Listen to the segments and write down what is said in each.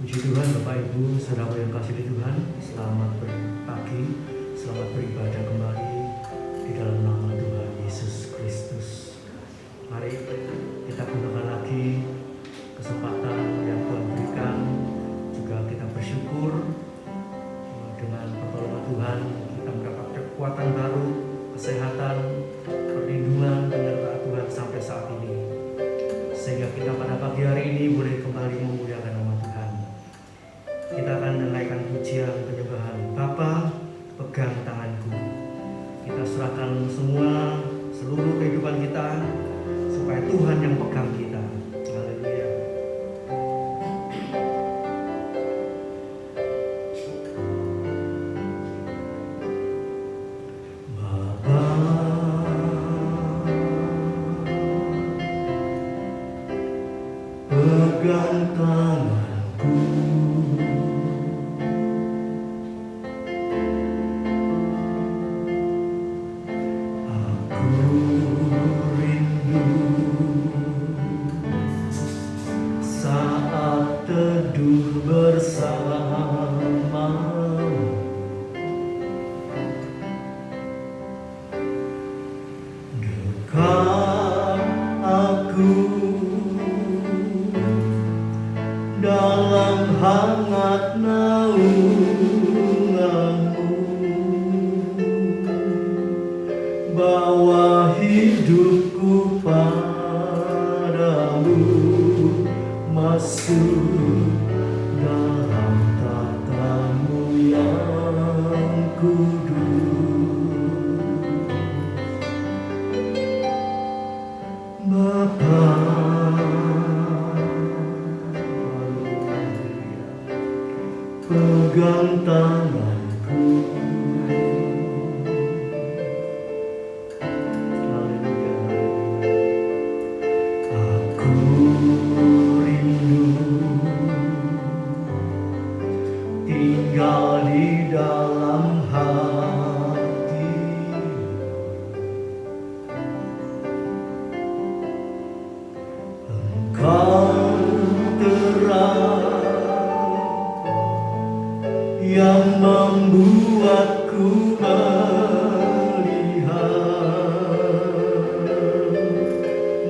Puji Tuhan Bapak Ibu, saudara yang kasih di Tuhan, selamat pagi, selamat beribadah kembali di dalam nama Tuhan Yesus Kristus. Mari kita gunakan lagi kesempatan yang Tuhan berikan, juga kita bersyukur dengan pertolongan Tuhan kita mendapat kekuatan baru, kesehatan, perlindungan, penyertaan Tuhan sampai saat ini, sehingga kita pada pagi hari ini boleh kembali memuliakan nama Tuhan. Kita akan menaikkan pujian penyembahan. Bapa, pegang tanganku. Kita serahkan semua, seluruh kehidupan kita, supaya Tuhan yang pegang kita. Haleluya. Bapa, pegang tanganku. Dalam hangat naunganmu, bawa hidupku padamu, masuk dalam tatamu yang kudus. Bapa, pegang tanganku. Haleluya. Aku rindu tinggal di dalam hati. Engkau terang yang membuatku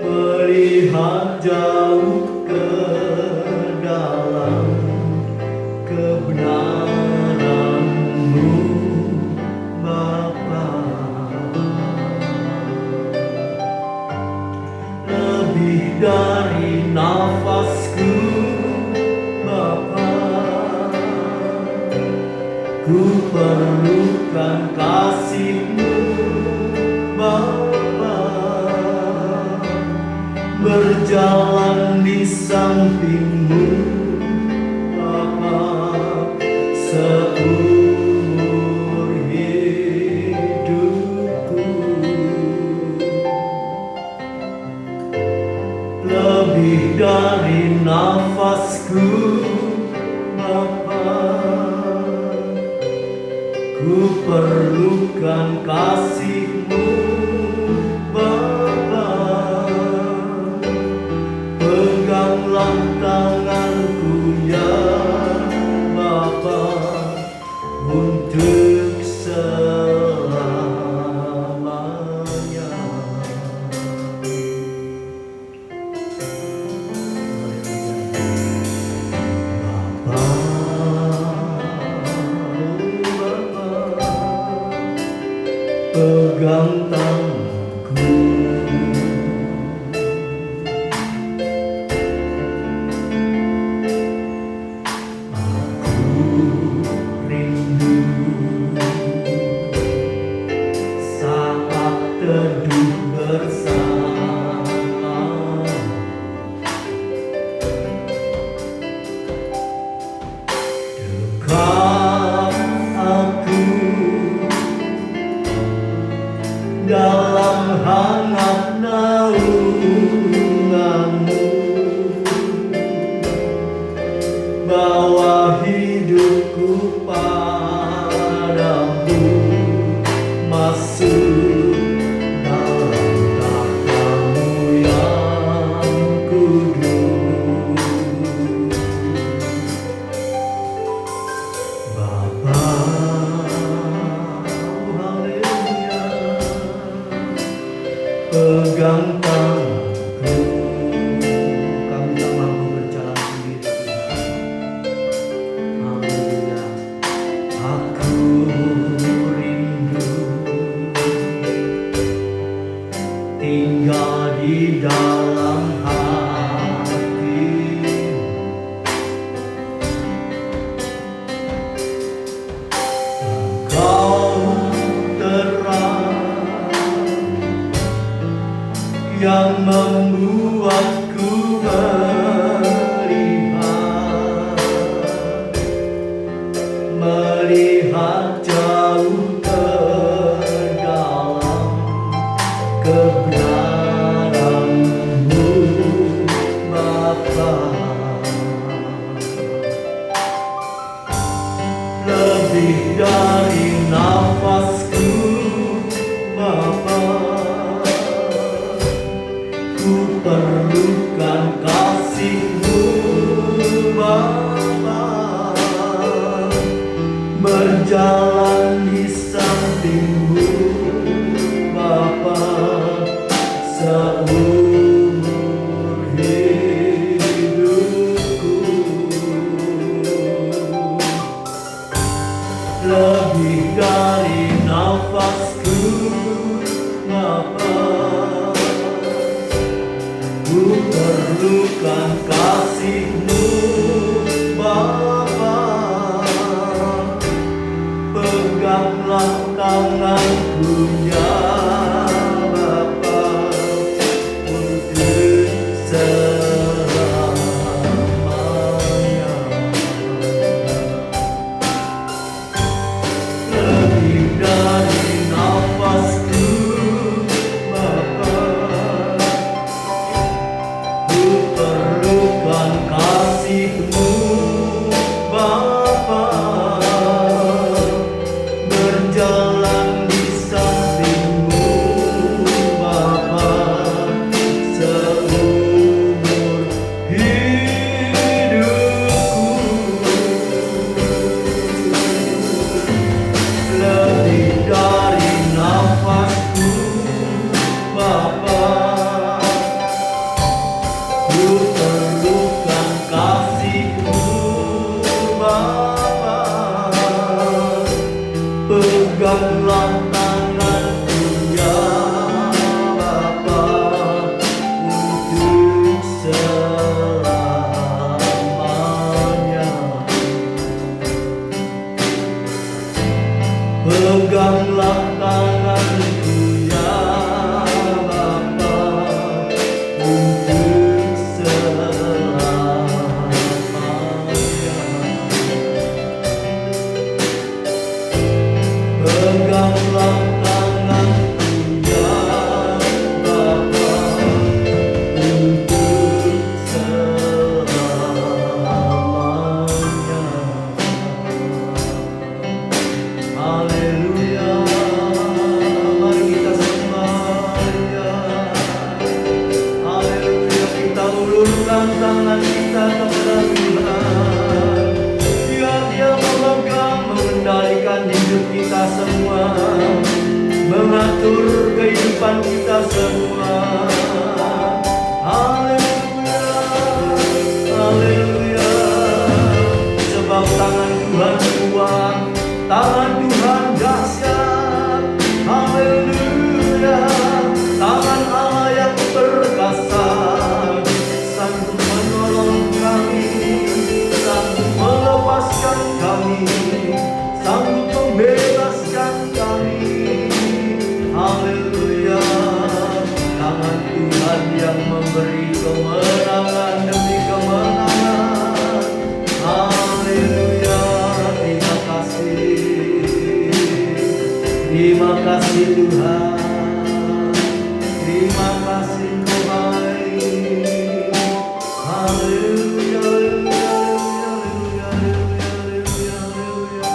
melihat jauh ke dalam kebenaran-Mu, Bapa. Lebih dari nafasku, Bapa, ku perlukan kasih-Mu, Bapa. Berjalan di samping-Mu, Bapa, seumur hidupku. Lebih dari nafasku, Bapa, ku perlukan kasih-Mu, Bapa. Peganglah tanganku ya Bapa, untuk selamanya. Bapa, pegang tanganku. Aku rindu saat teduh bersama. Dekat aku dalam hangat naunganmu, bawa hidupku padamu, masuk dalam tatamu yang kudus. pegang tanganku. Kami tak mampu berjalan sendiri, Tuhan. Haleluya. Aku rindu tinggal di dalam hati. Engkau terang yang membuatku melihat jauh ke dalam kebenaran-Mu, Bapa. Lebih dari nafasku, Bapa, ku perlukan kasih-Mu, Bapa. Berjalan di samping-Mu, Bapa, seumur hidupku. Lebih dari nafasku, Bapa, ku perlukan kasih-Mu, Bapa. Peganglah tanganku ya Bapa, untuk selamanya. Lebih dari nafasku, Bapa, ku perlukan kasih-Mu, Bapa. Berjalan di samping-Mu, Bapa, seumur hidupku. Lebih dari nafasku, Bapa, ku perlukan kasih-Mu, Bapa. Peganglah tanganku ya Bapa, untuk selamanya. Peganglah tanganku ya Bapa, untuk selamanya. Peganglah tanganku ya Bapa, untuk selamanya. Haleluya. Mari kita semuanya, haleluya, kita ulurkan tangan kita kepada Tuhan. Biar Dia memegang, mengendalikan hidup kita semua, mengatur kehidupan kita semua. Haleluya, haleluya. Sebab tangan Tuhan kuat, tangan Tuhan dahsyat. Haleluya. Tangan Allah yang perkasa, sanggup menolong kami, sanggup melepaskan kami, sanggup membebaskan kami. Haleluya. Tangan Tuhan yang memberi kemenangan demi kemenangan. Haleluya. Terima kasih, terima kasih Tuhan. Terima kasih Engkau baik. Haleluya, haleluya, haleluya, haleluya, haleluya, haleluya,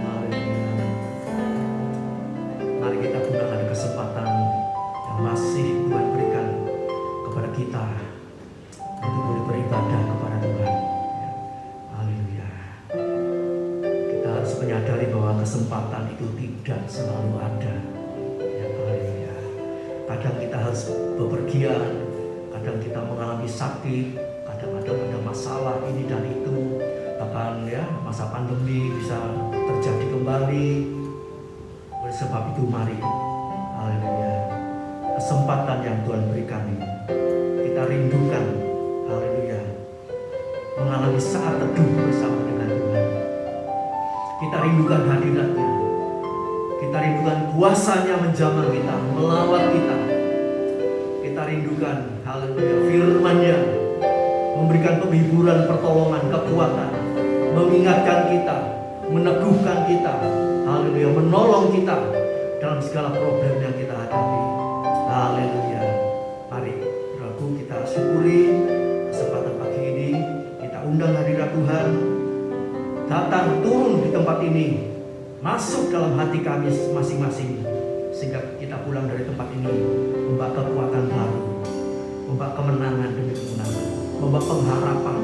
haleluya. Mari kita gunakan kesempatan yang masih Tuhan berikan kepada kita kesempatan itu tidak selalu ada. Ya, haleluya. Kadang kita harus bepergian, kadang kita mengalami sakit, kadang-kadang ada masalah ini dan itu. Bahkan ya masa pandemi bisa terjadi kembali. Oleh sebab itu mari, haleluya, kesempatan yang Tuhan berikan ini kita rindukan, haleluya, mengalami saat teduh bersama dengan Tuhan. Kita rindukan hadirat-Nya, kita rindukan kuasa-Nya menjamah kita, melawat kita. Kita rindukan, haleluya, firman-Nya memberikan penghiburan, pertolongan, kekuatan, mengingatkan kita, meneguhkan kita, haleluya, menolong kita dalam segala problem yang kita hadapi. Haleluya. Mari, Saudaraku, kita syukuri kesempatan pagi ini. Kita undang hadirat Tuhan datang turun di tempat ini, masuk dalam hati kami masing-masing, sehingga kita pulang dari tempat ini membawa kekuatan baru, membawa kemenangan demi kemenangan, membawa pengharapan.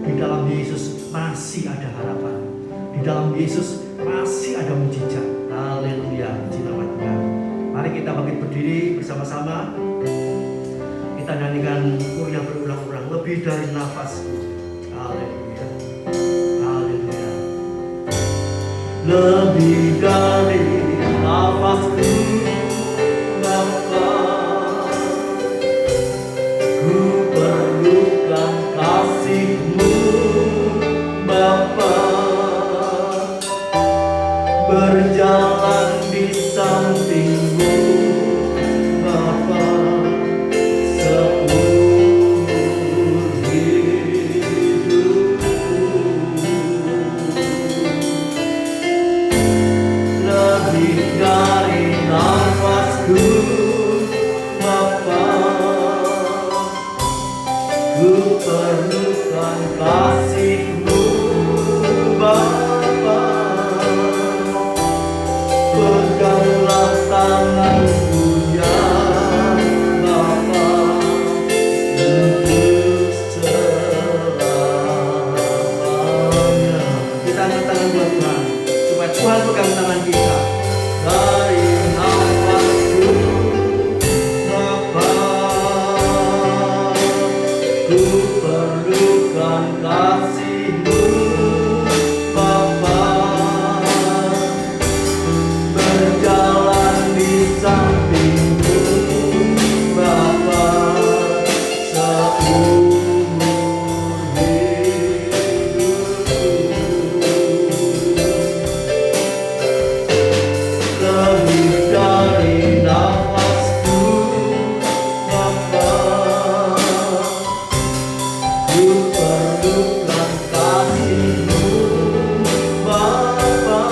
Di dalam Yesus masih ada harapan, di dalam Yesus masih ada mujizat. Haleluya, puji nama Tuhan. Mari kita bangkit berdiri bersama-sama. Kita nyanyikan yang berulang-ulang, lebih dari nafasku. Haleluya, haleluya. Lebih dari nafasku, Bapa, ku perlukan kasih-Mu, Bapa. Berjalan di samping-Mu, Bapa, seumur hidupku. Lebih dari nafasku, Bapa, ku perlukan kasih-Mu, Bapa. Peganglah tanganku ya Bapa, untuk selamanya. Kita angkat tangan buat Tuhan, supaya Tuhan pegang tangan kita. Dari nafasku, Bapa, ku perlukan kasih-Mu, Bapa. Berjalan di samping-Mu, Bapa, seumur hidupku. Lebih dari nafasku, Bapa, ku perlukan kasih-Mu, Bapa.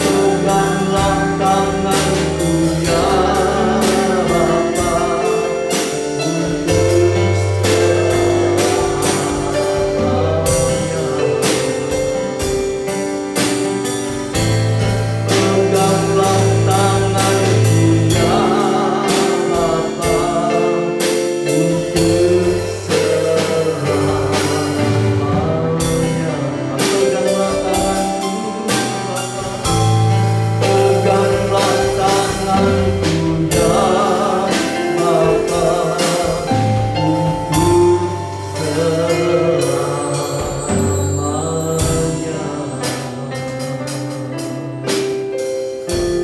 Peganglah tanganku ya Bapa, untuk selamanya. Peganglah tanganku ya Bapa, untuk selamanya. Peganglah tanganku Bapa, peganglah tanganku ya Bapa, untuk selamanya.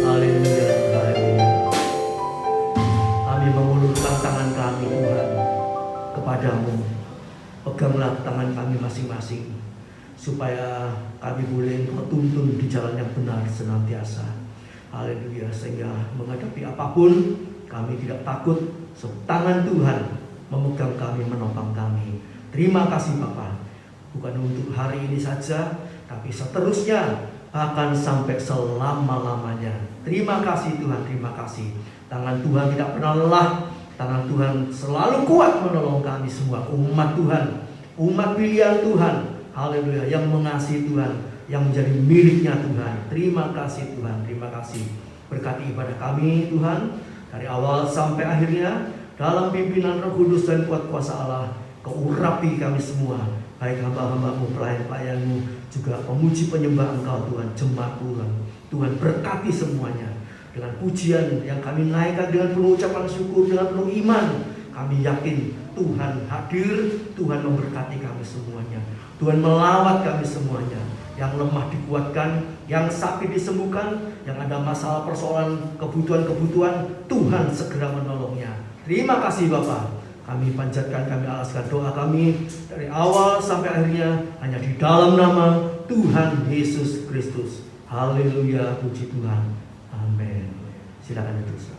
Haleluya, haleluya. Kami mengulurkan tangan kami Tuhan kepadamu. Peganglah tangan kami masing-masing, supaya kami boleh tertuntun di jalan yang benar senantiasa. Haleluya, sehingga menghadapi apapun kami tidak takut, sebab tangan Tuhan memegang kami, menopang kami. Terima kasih Bapa, bukan untuk hari ini saja, tapi seterusnya, bahkan sampai selama-lamanya. Terima kasih Tuhan, terima kasih. Tangan Tuhan tidak pernah lelah, tangan Tuhan selalu kuat menolong kami semua, umat Tuhan, umat pilihan Tuhan. Haleluya, yang mengasihi Tuhan, yang menjadi miliknya Tuhan. Terima kasih Tuhan, terima kasih. Berkati ibadah kami Tuhan, dari awal sampai akhirnya, dalam pimpinan Roh Kudus dan kuat kuasa Allah. Kau urapi kami semua, baik hamba-hambamu, pelayan-pelayanmu, juga pemuji penyembah Engkau Tuhan, jemaat Tuhan. Tuhan berkati semuanya dengan pujian yang kami naikkan dengan penuh ucapan syukur, dengan penuh iman. Kami yakin Tuhan hadir, Tuhan memberkati kami semuanya, Tuhan melawat kami semuanya. Yang lemah dikuatkan, yang sakit disembuhkan, yang ada masalah persoalan kebutuhan-kebutuhan, Tuhan segera menolongnya. Terima kasih Bapa. Kami panjatkan, kami alaskan doa kami dari awal sampai akhirnya hanya di dalam nama Tuhan Yesus Kristus. Haleluya, puji Tuhan. Amin. Silakan ditulis.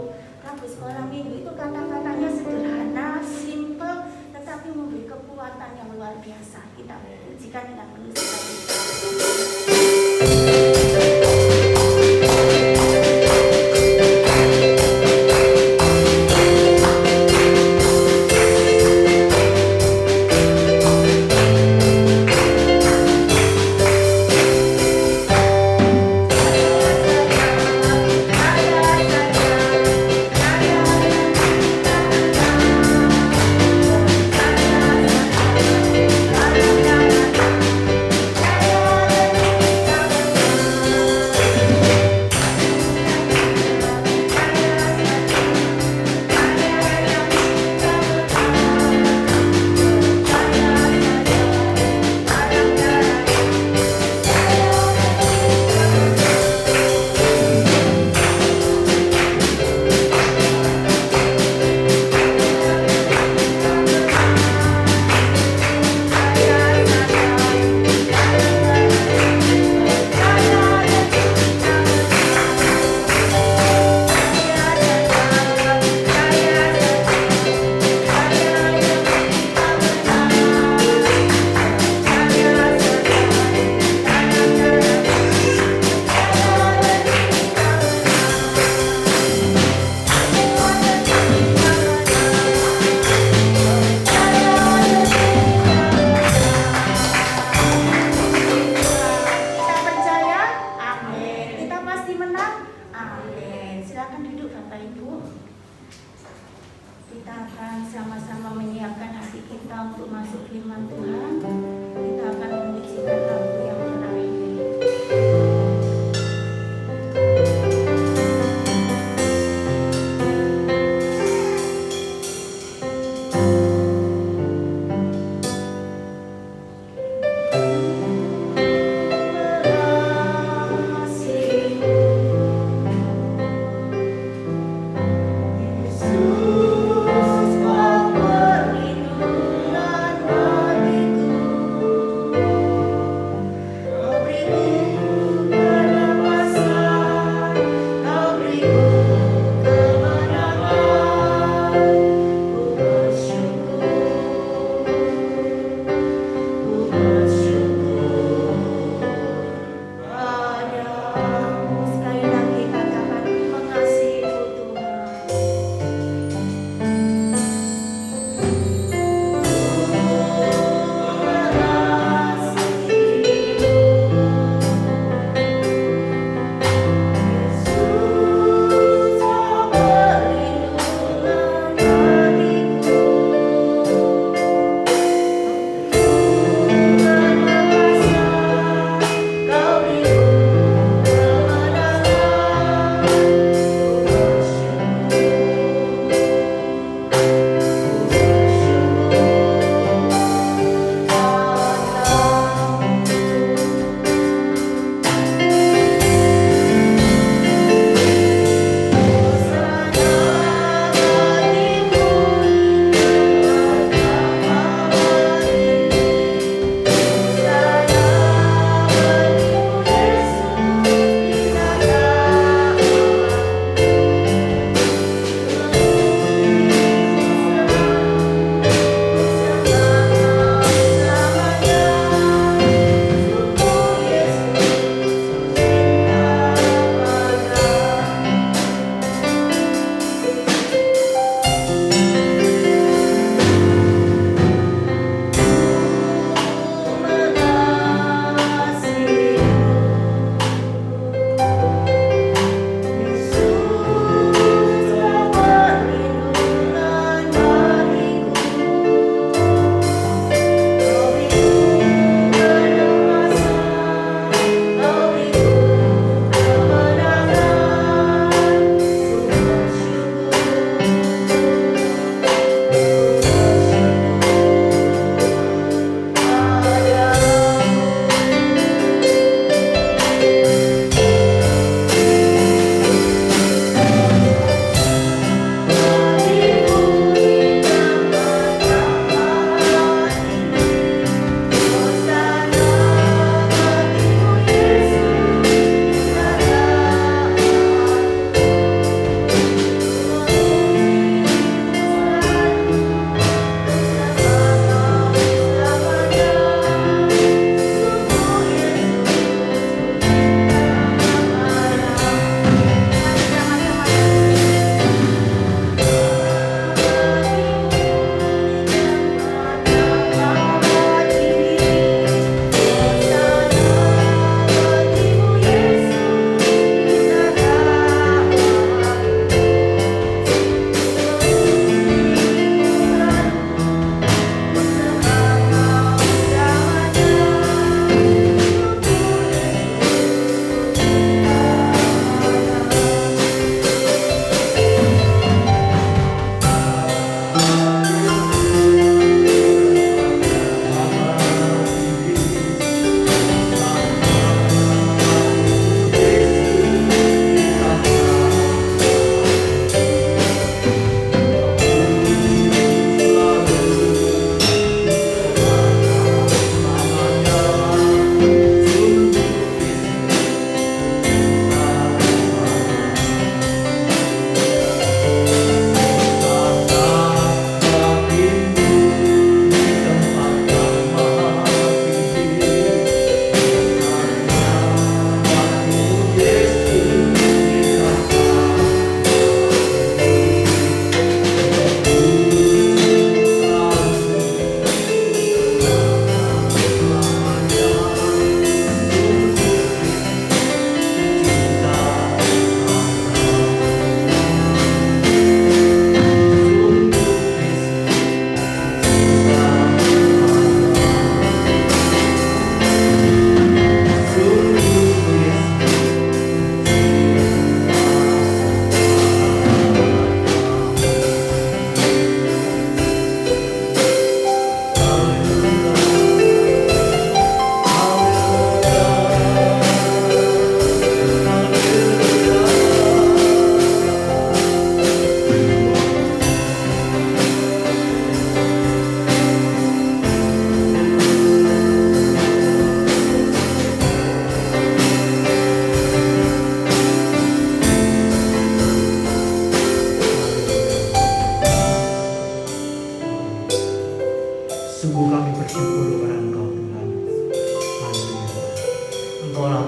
minggu. Rabu sekolah minggu itu kata-katanya sederhana, simple, tetapi memberi kekuatan yang luar biasa. Kita pujikan dengan penuh sukacita.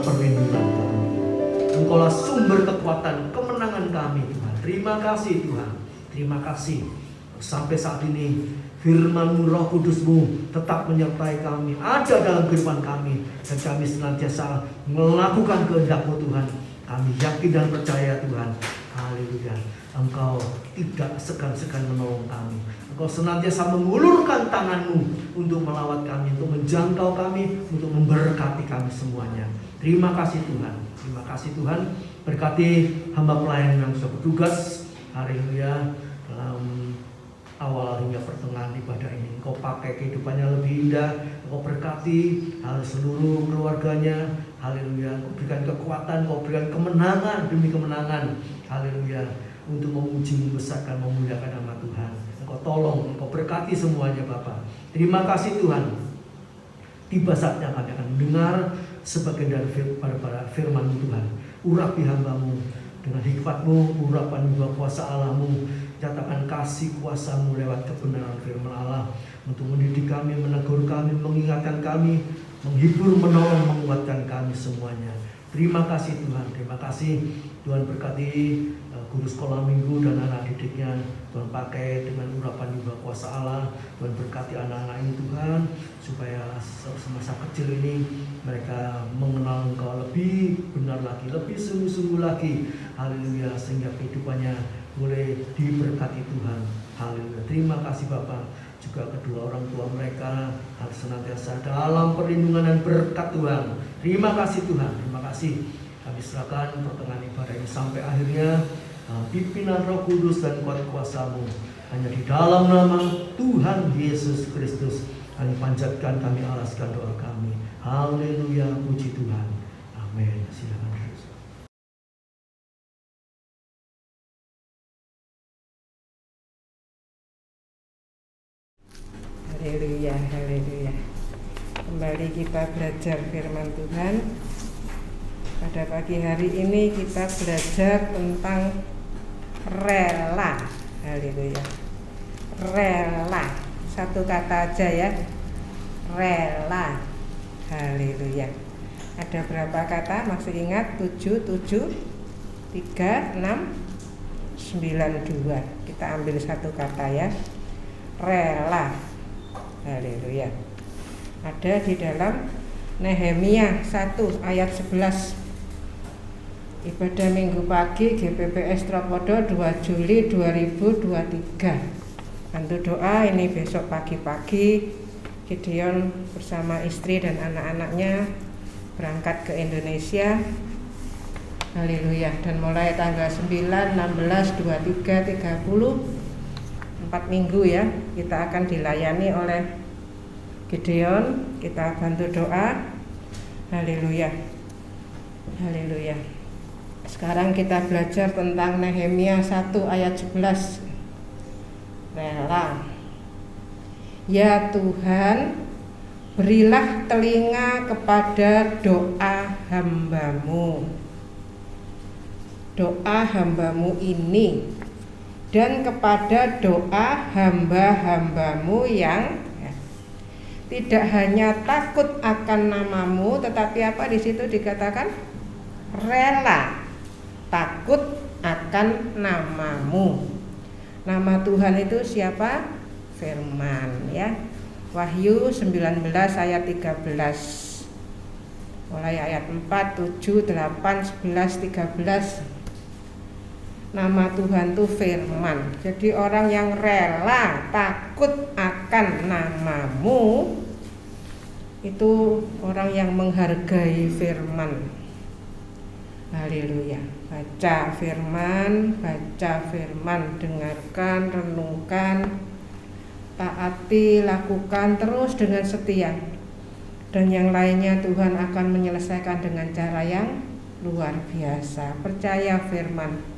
perlindungan kami. Engkaulah sumber kekuatan kemenangan kami Tuhan. Terima kasih Tuhan. Terima kasih. Sampai saat ini firman-Mu, Roh Kudus-Mu tetap menyertai kami, ada dalam kehidupan kami, dan kami senantiasa melakukan kehendak-Mu Tuhan. Kami yakin dan percaya Tuhan. Haleluya. Engkau tidak segan-segan menolong kami. Engkau senantiasa mengulurkan tangan-Mu untuk melawat kami, untuk menjangkau kami, untuk memberkati kami semuanya. Terima kasih Tuhan. Terima kasih Tuhan. Berkati hamba pelayan yang sudah bertugas. Haleluya. Dalam awal hingga pertengahan ibadah ini, Engkau pakai kehidupannya lebih indah. Engkau berkati seluruh keluarganya. Haleluya. Engkau berikan kekuatan, Engkau berikan kemenangan demi kemenangan. Haleluya. Untuk memuji, membesarkan, memuliakan nama Tuhan. Engkau tolong, Engkau berkati semuanya Bapa. Terima kasih Tuhan. Tiba saatnya kami akan mendengar sebagian dari firman Tuhan. Urapi hamba-Mu dengan hikmat-Mu, urapan juga kuasa Allah-Mu. Nyatakan kasih kuasa-Mu lewat kebenaran firman Allah, untuk mendidik kami, menegur kami, mengingatkan kami, menghibur, menolong, menguatkan kami semuanya. Terima kasih Tuhan. Terima kasih Tuhan. Berkati guru sekolah minggu dan anak didiknya. Tuhan pakai dengan urapan juga kuasa Allah. Tuhan berkati anak-anak ini Tuhan, supaya semasa kecil ini mereka mengenal Engkau lebih benar lagi, lebih sungguh-sungguh lagi. Haleluya. Sehingga kehidupannya boleh diberkati Tuhan. Haleluya. Terima kasih Bapak. Juga kedua orang tua mereka harus senantiasa dalam perlindungan dan berkat Tuhan. Terima kasih Tuhan. Terima kasih. Kami serahkan pertengahan ibadah ini sampai akhirnya pimpinan Roh Kudus dan kuat kuasa-Mu. Hanya di dalam nama Tuhan Yesus Kristus kami panjatkan, kami alaskan doa kami. Haleluya. Puji Tuhan. Amin. Silakan. Haleluya, haleluya. Kembali kita belajar firman Tuhan. Pada pagi hari ini kita belajar tentang rela. Haleluya. Rela. Satu kata aja ya. Rela. Haleluya. Ada berapa kata? Masih ingat? 7, 3, 6, 9, 2. Kita ambil satu kata ya. Rela. Haleluya. Ada di dalam Nehemia 1 ayat 11. Ibadah minggu pagi GPPS Tropodo 2 Juli 2023. Bantu doa, ini besok pagi-pagi Gideon bersama istri dan anak-anaknya berangkat ke Indonesia. Haleluya. Dan mulai tanggal 9, 16, 23, 30 4 minggu ya, kita akan dilayani oleh Gideon. Kita bantu doa. Haleluya. Haleluya. Sekarang kita belajar tentang Nehemia 1 ayat 11. Rela. Ya Tuhan, berilah telinga kepada doa hamba-Mu. Doa hamba-Mu ini, dan kepada doa hamba-hamba-Mu yang tidak hanya takut akan nama-Mu, tetapi apa di situ dikatakan? Rela takut akan nama-Mu. Nama Tuhan itu siapa? Firman ya. Wahyu 19 ayat 13. Mulai ayat 4, 7, 8, 11, 13. Nama Tuhan itu firman. Jadi orang yang rela takut akan nama-Mu itu orang yang menghargai firman. Haleluya. Baca firman, dengarkan, renungkan, taati, lakukan terus dengan setia. Dan yang lainnya Tuhan akan menyelesaikan dengan cara yang luar biasa. Percaya firman.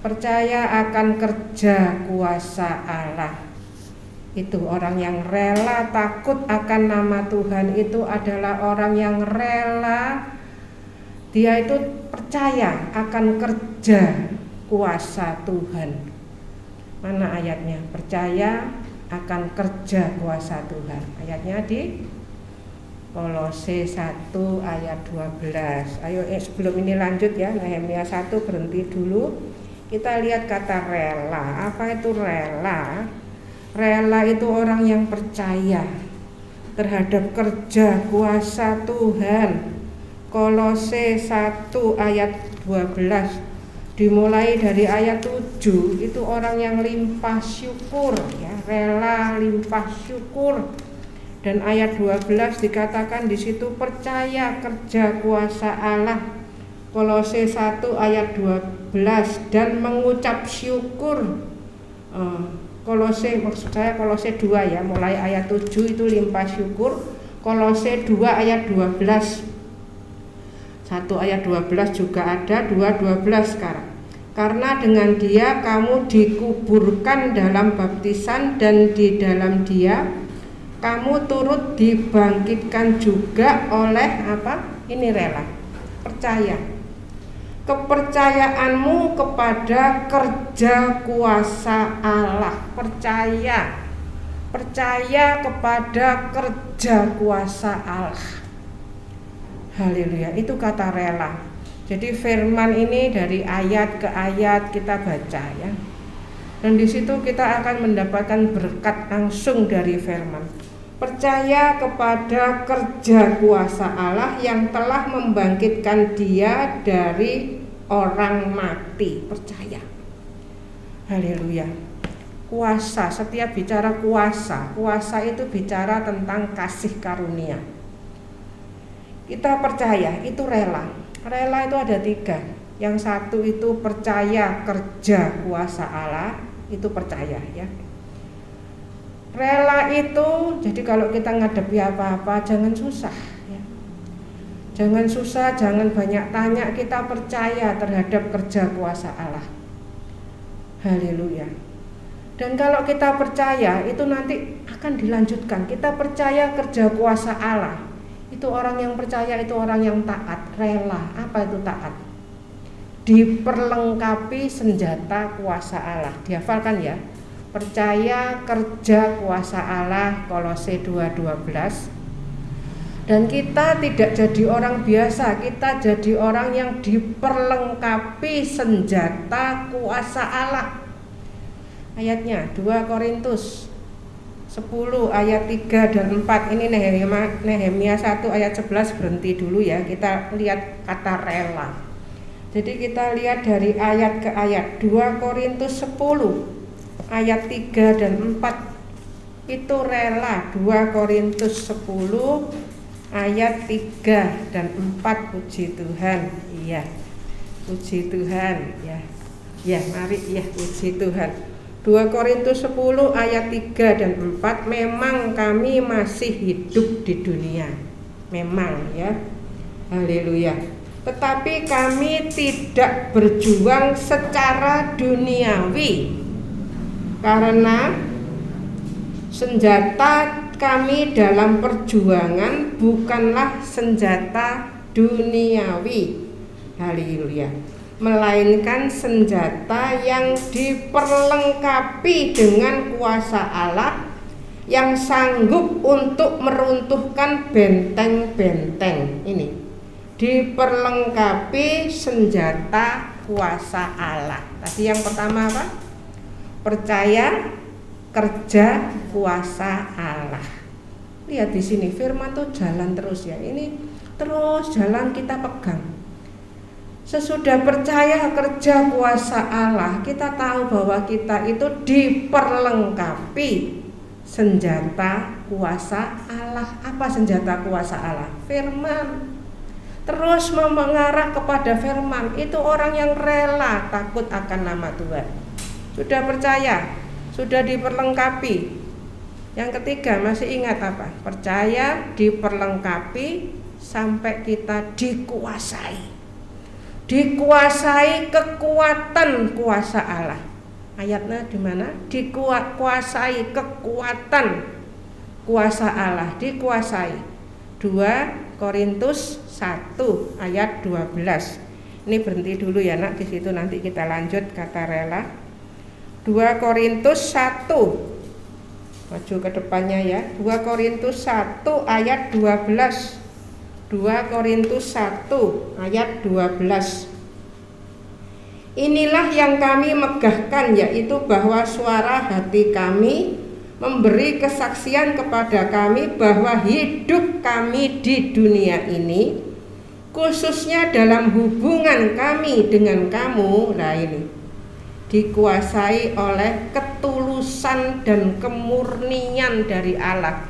Percaya akan kerja kuasa Allah. Itu orang yang rela takut akan nama Tuhan, itu adalah orang yang rela. Dia itu percaya akan kerja kuasa Tuhan. Mana ayatnya? Percaya akan kerja kuasa Tuhan. Ayatnya di Kolose 1 ayat 12. Ayo sebelum ini lanjut ya, Nehemia 1 berhenti dulu. Kita lihat kata rela. Apa itu rela? Rela itu orang yang percaya terhadap kerja kuasa Tuhan. Kolose 1 ayat 12 dimulai dari ayat 7 itu orang yang limpah syukur ya, rela limpah syukur. Dan ayat 12 dikatakan di situ percaya kerja kuasa Allah. Kolose 1 ayat 12 dan mengucap syukur. Kolose maksud saya Kolose 2 ya, mulai ayat 7 itu limpah syukur. Kolose 2 ayat 12. 1 ayat 12 juga ada, 2:12 sekarang. Karena dengan dia kamu dikuburkan dalam baptisan dan di dalam dia kamu turut dibangkitkan juga oleh apa? Ini rela, percaya. Kepercayaanmu kepada kerja kuasa Allah. Percaya kepada kerja kuasa Allah. Haleluya, itu kata rela. Jadi firman ini dari ayat ke ayat kita baca ya. Dan di situ kita akan mendapatkan berkat langsung dari firman. Percaya kepada kerja kuasa Allah yang telah membangkitkan dia dari orang mati. Percaya. Haleluya. Kuasa, setiap bicara kuasa itu bicara tentang kasih karunia. Kita percaya, itu rela. Rela itu ada 3. Yang satu itu percaya kerja kuasa Allah, itu percaya ya. Rela itu, jadi kalau kita ngadepi apa-apa jangan susah ya. Jangan susah, jangan banyak tanya, kita percaya terhadap kerja kuasa Allah. Haleluya. Dan kalau kita percaya itu nanti akan dilanjutkan. Kita percaya kerja kuasa Allah. Itu orang yang percaya, itu orang yang taat, rela. Apa itu taat? Diperlengkapi senjata kuasa Allah. Dihafalkan ya. Percaya kerja kuasa Allah, Kolose 2:12. Dan kita tidak jadi orang biasa, kita jadi orang yang diperlengkapi senjata kuasa Allah. Ayatnya 2 Korintus 10 ayat 3 dan 4. Ini Nehemia 1 ayat 11, berhenti dulu ya. Kita lihat kata rela. Jadi kita lihat dari ayat ke ayat. 2 Korintus 10 ayat 3 dan 4 itu rela. 2 Korintus 10 ayat 3 dan 4. Puji Tuhan. Iya. Puji Tuhan ya. Ya, mari ya, puji Tuhan. 2 Korintus 10 ayat 3 dan 4. Memang kami masih hidup di dunia. Memang ya. Haleluya. Tetapi kami tidak berjuang secara duniawi. Karena senjata kami dalam perjuangan bukanlah senjata duniawi. Haleluya. Melainkan senjata yang diperlengkapi dengan kuasa Allah yang sanggup untuk meruntuhkan benteng-benteng. Ini diperlengkapi senjata kuasa Allah. Tadi yang pertama apa? Percaya kerja kuasa Allah. Lihat di sini firman tuh jalan terus ya. Ini terus jalan, kita pegang. Sesudah percaya kerja kuasa Allah, kita tahu bahwa kita itu diperlengkapi senjata kuasa Allah. Apa senjata kuasa Allah? Firman. Terus mengarah kepada firman. Itu orang yang rela takut akan nama Tuhan. Sudah percaya, sudah diperlengkapi. Yang ketiga, masih ingat apa? Percaya, diperlengkapi sampai kita dikuasai. Dikuasai kekuatan kuasa Allah. Ayatnya di mana? Dikuasai kekuatan kuasa Allah, dikuasai. 2 Korintus 1 ayat 12. Ini berhenti dulu ya nak, di situ nanti kita lanjut kata rela. 2 Korintus 1 Maju ke depannya ya. 2 Korintus 1 ayat 12. 2 Korintus 1 ayat 12. Inilah yang kami megahkan, yaitu bahwa suara hati kami memberi kesaksian kepada kami bahwa hidup kami di dunia ini, khususnya dalam hubungan kami dengan kamu, nah ini, dikuasai oleh ketulusan dan kemurnian dari Allah.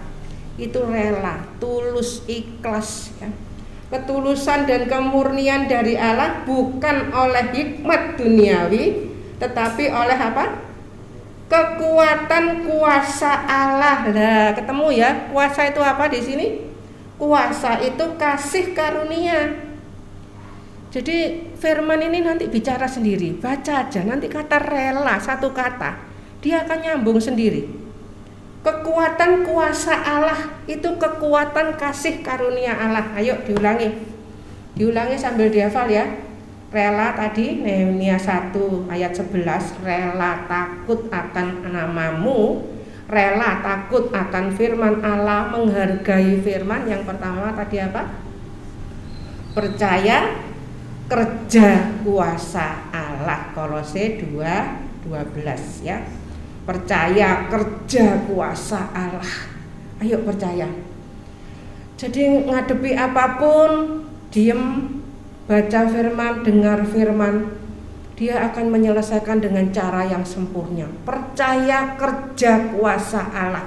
Itu rela, tulus, ikhlas ya. Ketulusan dan kemurnian dari Allah bukan oleh hikmat duniawi, tetapi oleh apa? Kekuatan kuasa Allah. Nah, ketemu ya, kuasa itu apa di sini? Kuasa itu kasih karunia. Jadi firman ini nanti bicara sendiri, baca aja. Nanti kata rela, satu kata, dia akan nyambung sendiri. Kekuatan kuasa Allah itu kekuatan kasih karunia Allah. Ayo diulangi. Diulangi sambil dihafal ya. Rela tadi Nehemia 1 ayat 11, rela takut akan namamu, rela takut akan firman Allah, menghargai firman. Yang pertama tadi apa? Percaya kerja kuasa Allah. Kolose 2:12 ya. Percaya kerja kuasa Allah. Ayo percaya. Jadi ngadepi apapun, diem, baca firman, dengar firman, dia akan menyelesaikan dengan cara yang sempurna. Percaya kerja kuasa Allah.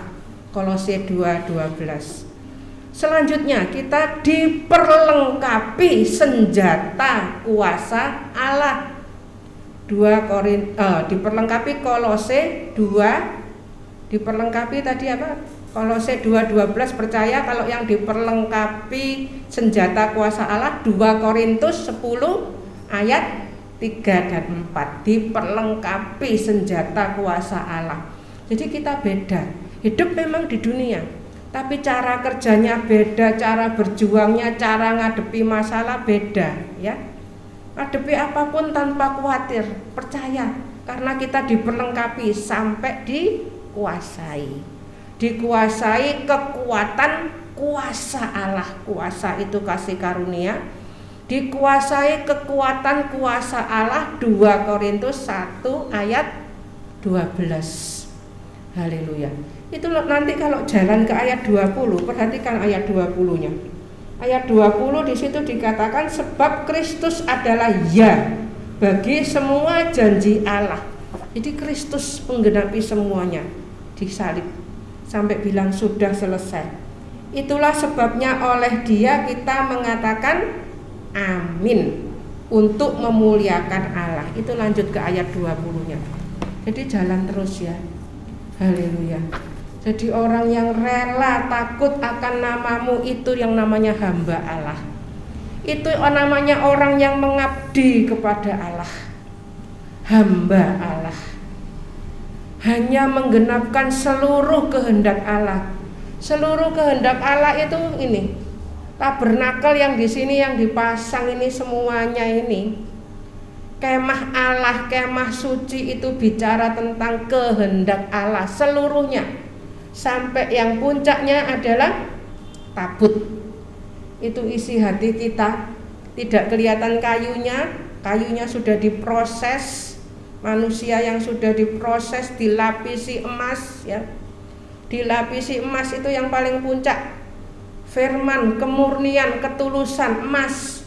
Kolose 2:12. Selanjutnya kita diperlengkapi senjata kuasa Allah. Diperlengkapi Kolose 2, diperlengkapi tadi apa? Kolose 2:12, percaya kalau yang diperlengkapi senjata kuasa Allah 2 Korintus 10 ayat 3 dan 4, diperlengkapi senjata kuasa Allah. Jadi kita beda, hidup memang di dunia, tapi cara kerjanya beda, cara berjuangnya, cara ngadepi masalah beda ya. Ngadepi apapun tanpa khawatir, percaya, karena kita diperlengkapi sampai dikuasai. Dikuasai kekuatan kuasa Allah. Kuasa itu kasih karunia. Dikuasai kekuatan kuasa Allah 2 Korintus 1 ayat 12. Haleluya. Itu nanti kalau jalan ke ayat 20, perhatikan ayat 20-nya. Ayat 20 di situ dikatakan sebab Kristus adalah ya bagi semua janji Allah. Jadi Kristus menggenapi semuanya, disalib sampai bilang sudah selesai. Itulah sebabnya oleh Dia kita mengatakan amin untuk memuliakan Allah. Itu lanjut ke ayat 20-nya. Jadi jalan terus ya. Haleluya. Jadi orang yang rela takut akan namamu itu yang namanya hamba Allah. Itu namanya orang yang mengabdi kepada Allah. Hamba Allah. Hanya menggenapkan seluruh kehendak Allah. Seluruh kehendak Allah itu ini. Tabernakel yang di sini yang dipasang ini semuanya ini. Kemah Allah, kemah suci itu bicara tentang kehendak Allah seluruhnya. Sampai yang puncaknya adalah tabut. Itu isi hati kita. Tidak kelihatan kayunya. Kayunya sudah diproses. Manusia yang sudah diproses, dilapisi emas ya. Dilapisi emas itu yang paling puncak. Firman, kemurnian, ketulusan, emas.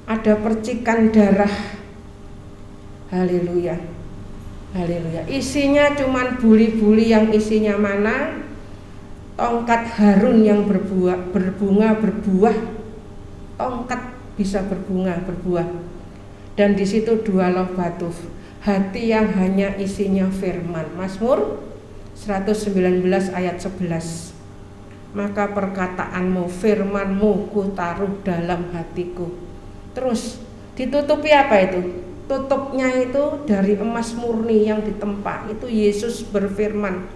Ada percikan darah. Haleluya. Haleluya. Isinya cuman buli-buli yang isinya mana? Tongkat Harun yang berbunga berbuah. Tongkat bisa berbunga berbuah. Dan di situ 2 loh batu. Hati yang hanya isinya firman. Mazmur 119 ayat 11. Maka perkataanmu, firmanmu ku taruh dalam hatiku. Terus ditutupi apa itu? Tutupnya itu dari emas murni yang ditempa. Itu Yesus berfirman.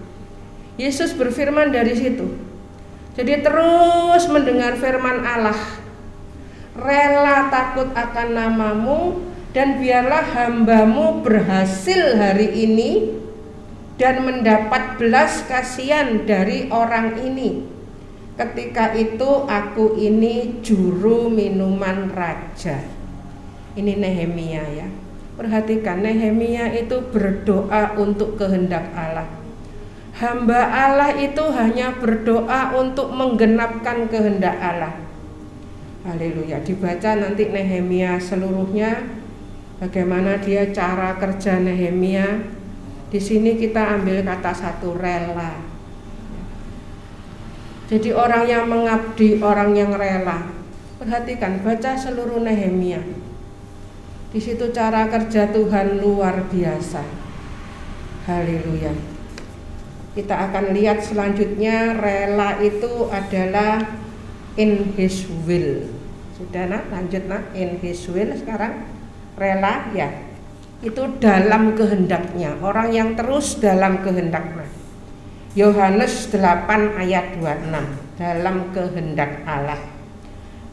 Yesus berfirman dari situ. Jadi terus mendengar firman Allah. Rela takut akan namamu, dan biarlah hambamu berhasil hari ini dan mendapat belas kasihan dari orang ini. Ketika itu aku ini juru minuman raja. Ini Nehemia ya. Perhatikan, Nehemia itu berdoa untuk kehendak Allah. Hamba Allah itu hanya berdoa untuk menggenapkan kehendak Allah. Haleluya. Dibaca nanti Nehemia seluruhnya, bagaimana dia cara kerja Nehemia. Di sini kita ambil kata satu, rela. Jadi orang yang mengabdi, orang yang rela. Perhatikan, baca seluruh Nehemia. Di situ cara kerja Tuhan luar biasa. Haleluya. Kita akan lihat selanjutnya, rela itu adalah in his will. Sudah nak, lanjut nak, in his will. Sekarang rela ya, itu dalam kehendaknya. Orang yang terus dalam kehendaknya. Yohanes 8 ayat 26, dalam kehendak Allah.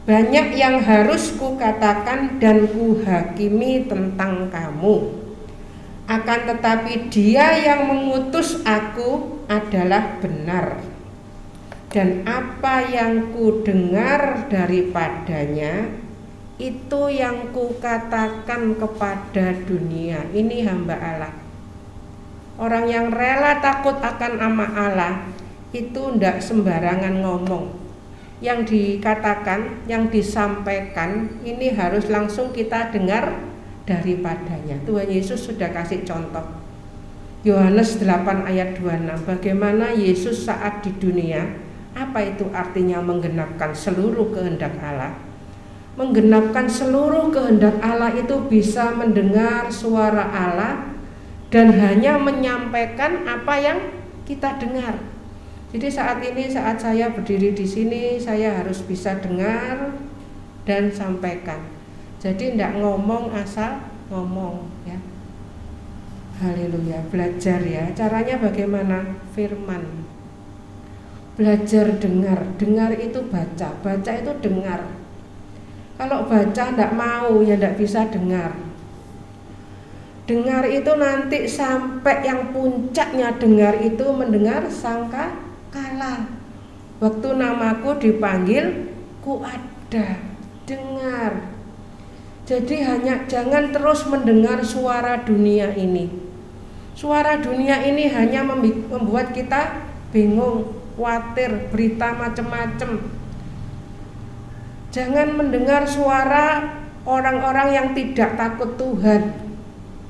Banyak yang harus kukatakan dan kuhakimi tentang kamu. Akan tetapi Dia yang mengutus aku adalah benar. Dan apa yang kudengar daripadanya, itu yang kukatakan kepada dunia. Ini hamba Allah. Orang yang rela takut akan nama Allah itu tidak sembarangan ngomong. Yang dikatakan, yang disampaikan ini harus langsung kita dengar daripadanya. Tuhan Yesus sudah kasih contoh. Yohanes 8 ayat 26, bagaimana Yesus saat di dunia. Apa itu artinya menggenapkan seluruh kehendak Allah? Menggenapkan seluruh kehendak Allah itu bisa mendengar suara Allah dan hanya menyampaikan apa yang kita dengar. Jadi saat ini, saat saya berdiri di sini, saya harus bisa dengar dan sampaikan. Jadi tidak ngomong asal ngomong ya. Haleluya. Belajar ya. Caranya bagaimana? Firman. Belajar dengar. Dengar itu baca. Baca itu dengar. Kalau baca tidak mau ya tidak bisa dengar. Dengar itu nanti sampai yang puncaknya dengar itu mendengar sangka kalah. Waktu namaku dipanggil, ku ada. Dengar. Jadi hanya jangan terus mendengar suara dunia ini. Suara dunia ini hanya membuat kita bingung, khawatir, berita macam-macam. Jangan mendengar suara orang-orang yang tidak takut Tuhan.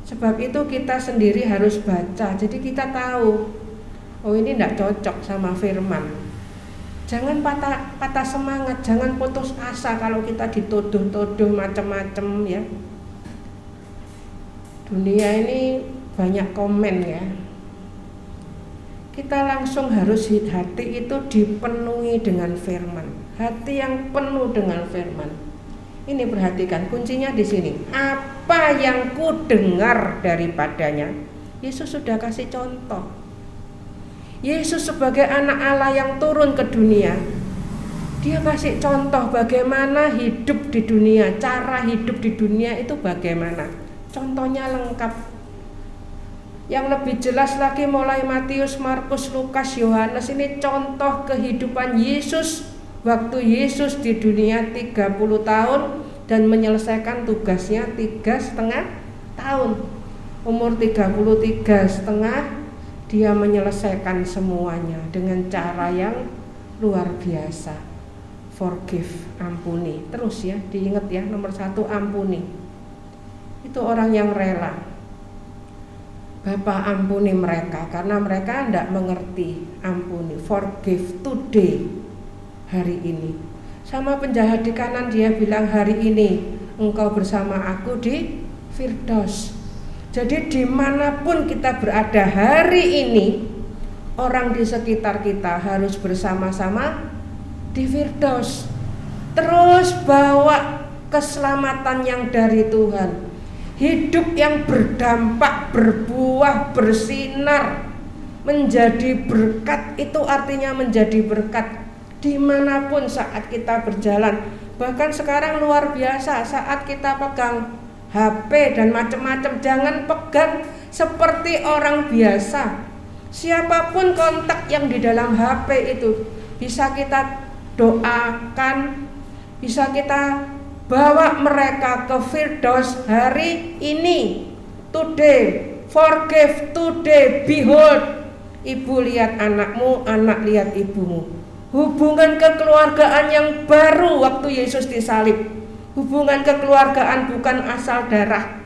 Sebab itu kita sendiri harus baca. Jadi kita tahu, oh ini tidak cocok sama firman. Jangan patah semangat, jangan putus asa kalau kita dituduh-tuduh macam-macam ya. Dunia ini banyak komen ya. Kita langsung harus hati itu dipenuhi dengan firman. Hati yang penuh dengan firman. Ini perhatikan kuncinya di sini. Apa yang ku dengar daripadanya, Yesus sudah kasih contoh. Yesus sebagai anak Allah yang turun ke dunia, Dia kasih contoh bagaimana hidup di dunia. Cara hidup di dunia itu bagaimana. Contohnya lengkap. Yang lebih jelas lagi mulai Matius, Markus, Lukas, Yohanes. Ini contoh kehidupan Yesus waktu Yesus di dunia 30 tahun dan menyelesaikan tugasnya 3,5 tahun. Umur 33,5 dia menyelesaikan semuanya dengan cara yang luar biasa. Forgive, ampuni. Terus ya, diingat ya, nomor 1 ampuni. Itu orang yang rela. Bapa ampuni mereka karena mereka tidak mengerti. Ampuni, forgive today, hari ini. Sama penjahat di kanan dia bilang hari ini engkau bersama aku di Firdaus. Jadi dimanapun kita berada hari ini, orang di sekitar kita harus bersama-sama di Firdaus. Terus bawa keselamatan yang dari Tuhan. Hidup yang berdampak, berbuah, bersinar, menjadi berkat. Itu artinya menjadi berkat dimanapun saat kita berjalan. Bahkan sekarang luar biasa saat kita pegang HP dan macam-macam, jangan pegang seperti orang biasa. Siapapun kontak yang di dalam HP itu bisa kita doakan, bisa kita bawa mereka ke Firdaus hari ini. Today, forgive today, behold. Ibu lihat anakmu, anak lihat ibumu. Hubungan kekeluargaan yang baru waktu Yesus disalib. Hubungan kekeluargaan bukan asal darah,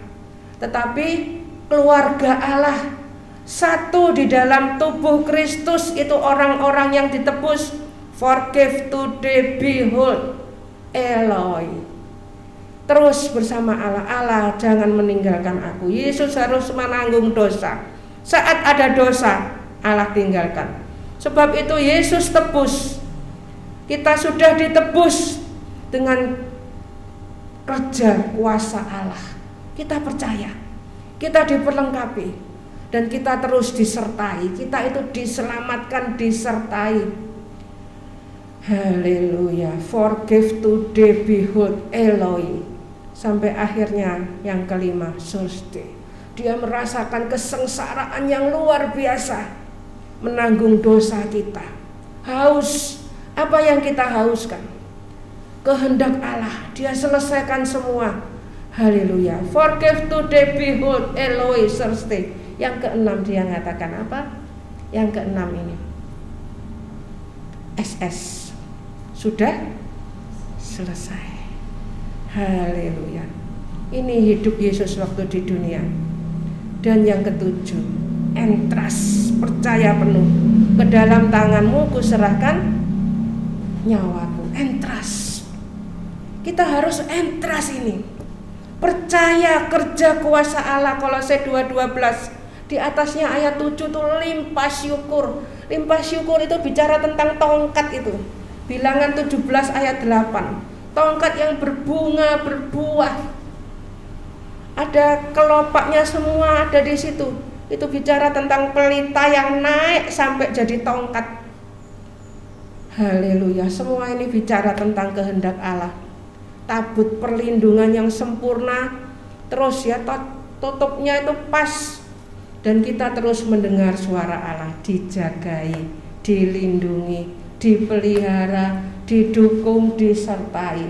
tetapi keluarga Allah. Satu di dalam tubuh Kristus itu orang-orang yang ditebus. Forgive today, behold, Eloi. Terus bersama Allah. Allah, jangan meninggalkan aku. Yesus harus menanggung dosa. Saat ada dosa, Allah tinggalkan. Sebab itu Yesus tebus. Kita sudah ditebus dengan kerja kuasa Allah. Kita percaya, kita diperlengkapi, dan kita terus disertai. Kita itu diselamatkan, disertai. Haleluya. Forgive today, behold, Eloi. Sampai akhirnya yang kelima, Thursday. Dia merasakan kesengsaraan yang luar biasa, menanggung dosa kita. Haus. Apa yang kita hauskan? Kehendak Allah. Dia selesaikan semua. Haleluya. Forgive today, behold, Eloi, Thursday. Yang keenam dia mengatakan apa? Yang keenam ini, SS. Sudah selesai. Haleluya. Ini hidup Yesus waktu di dunia. Dan yang ketujuh, entras, percaya penuh. Ke dalam tanganmu kuserahkan nyawaku. Entras. Kita harus entras ini. Percaya kerja kuasa Allah. Kolose 2:12. Di atasnya ayat 7 itu limpah syukur. Limpah syukur itu bicara tentang tongkat itu. Bilangan 17 ayat 8. Tongkat yang berbunga, berbuah. Ada kelopaknya semua ada di situ. Itu bicara tentang pelita yang naik sampai jadi tongkat. Haleluya. Semua ini bicara tentang kehendak Allah. Tabut perlindungan yang sempurna. Terus ya tutupnya itu pas. Dan kita terus mendengar suara Allah. Dijagai, dilindungi, dipelihara, didukung, disertai.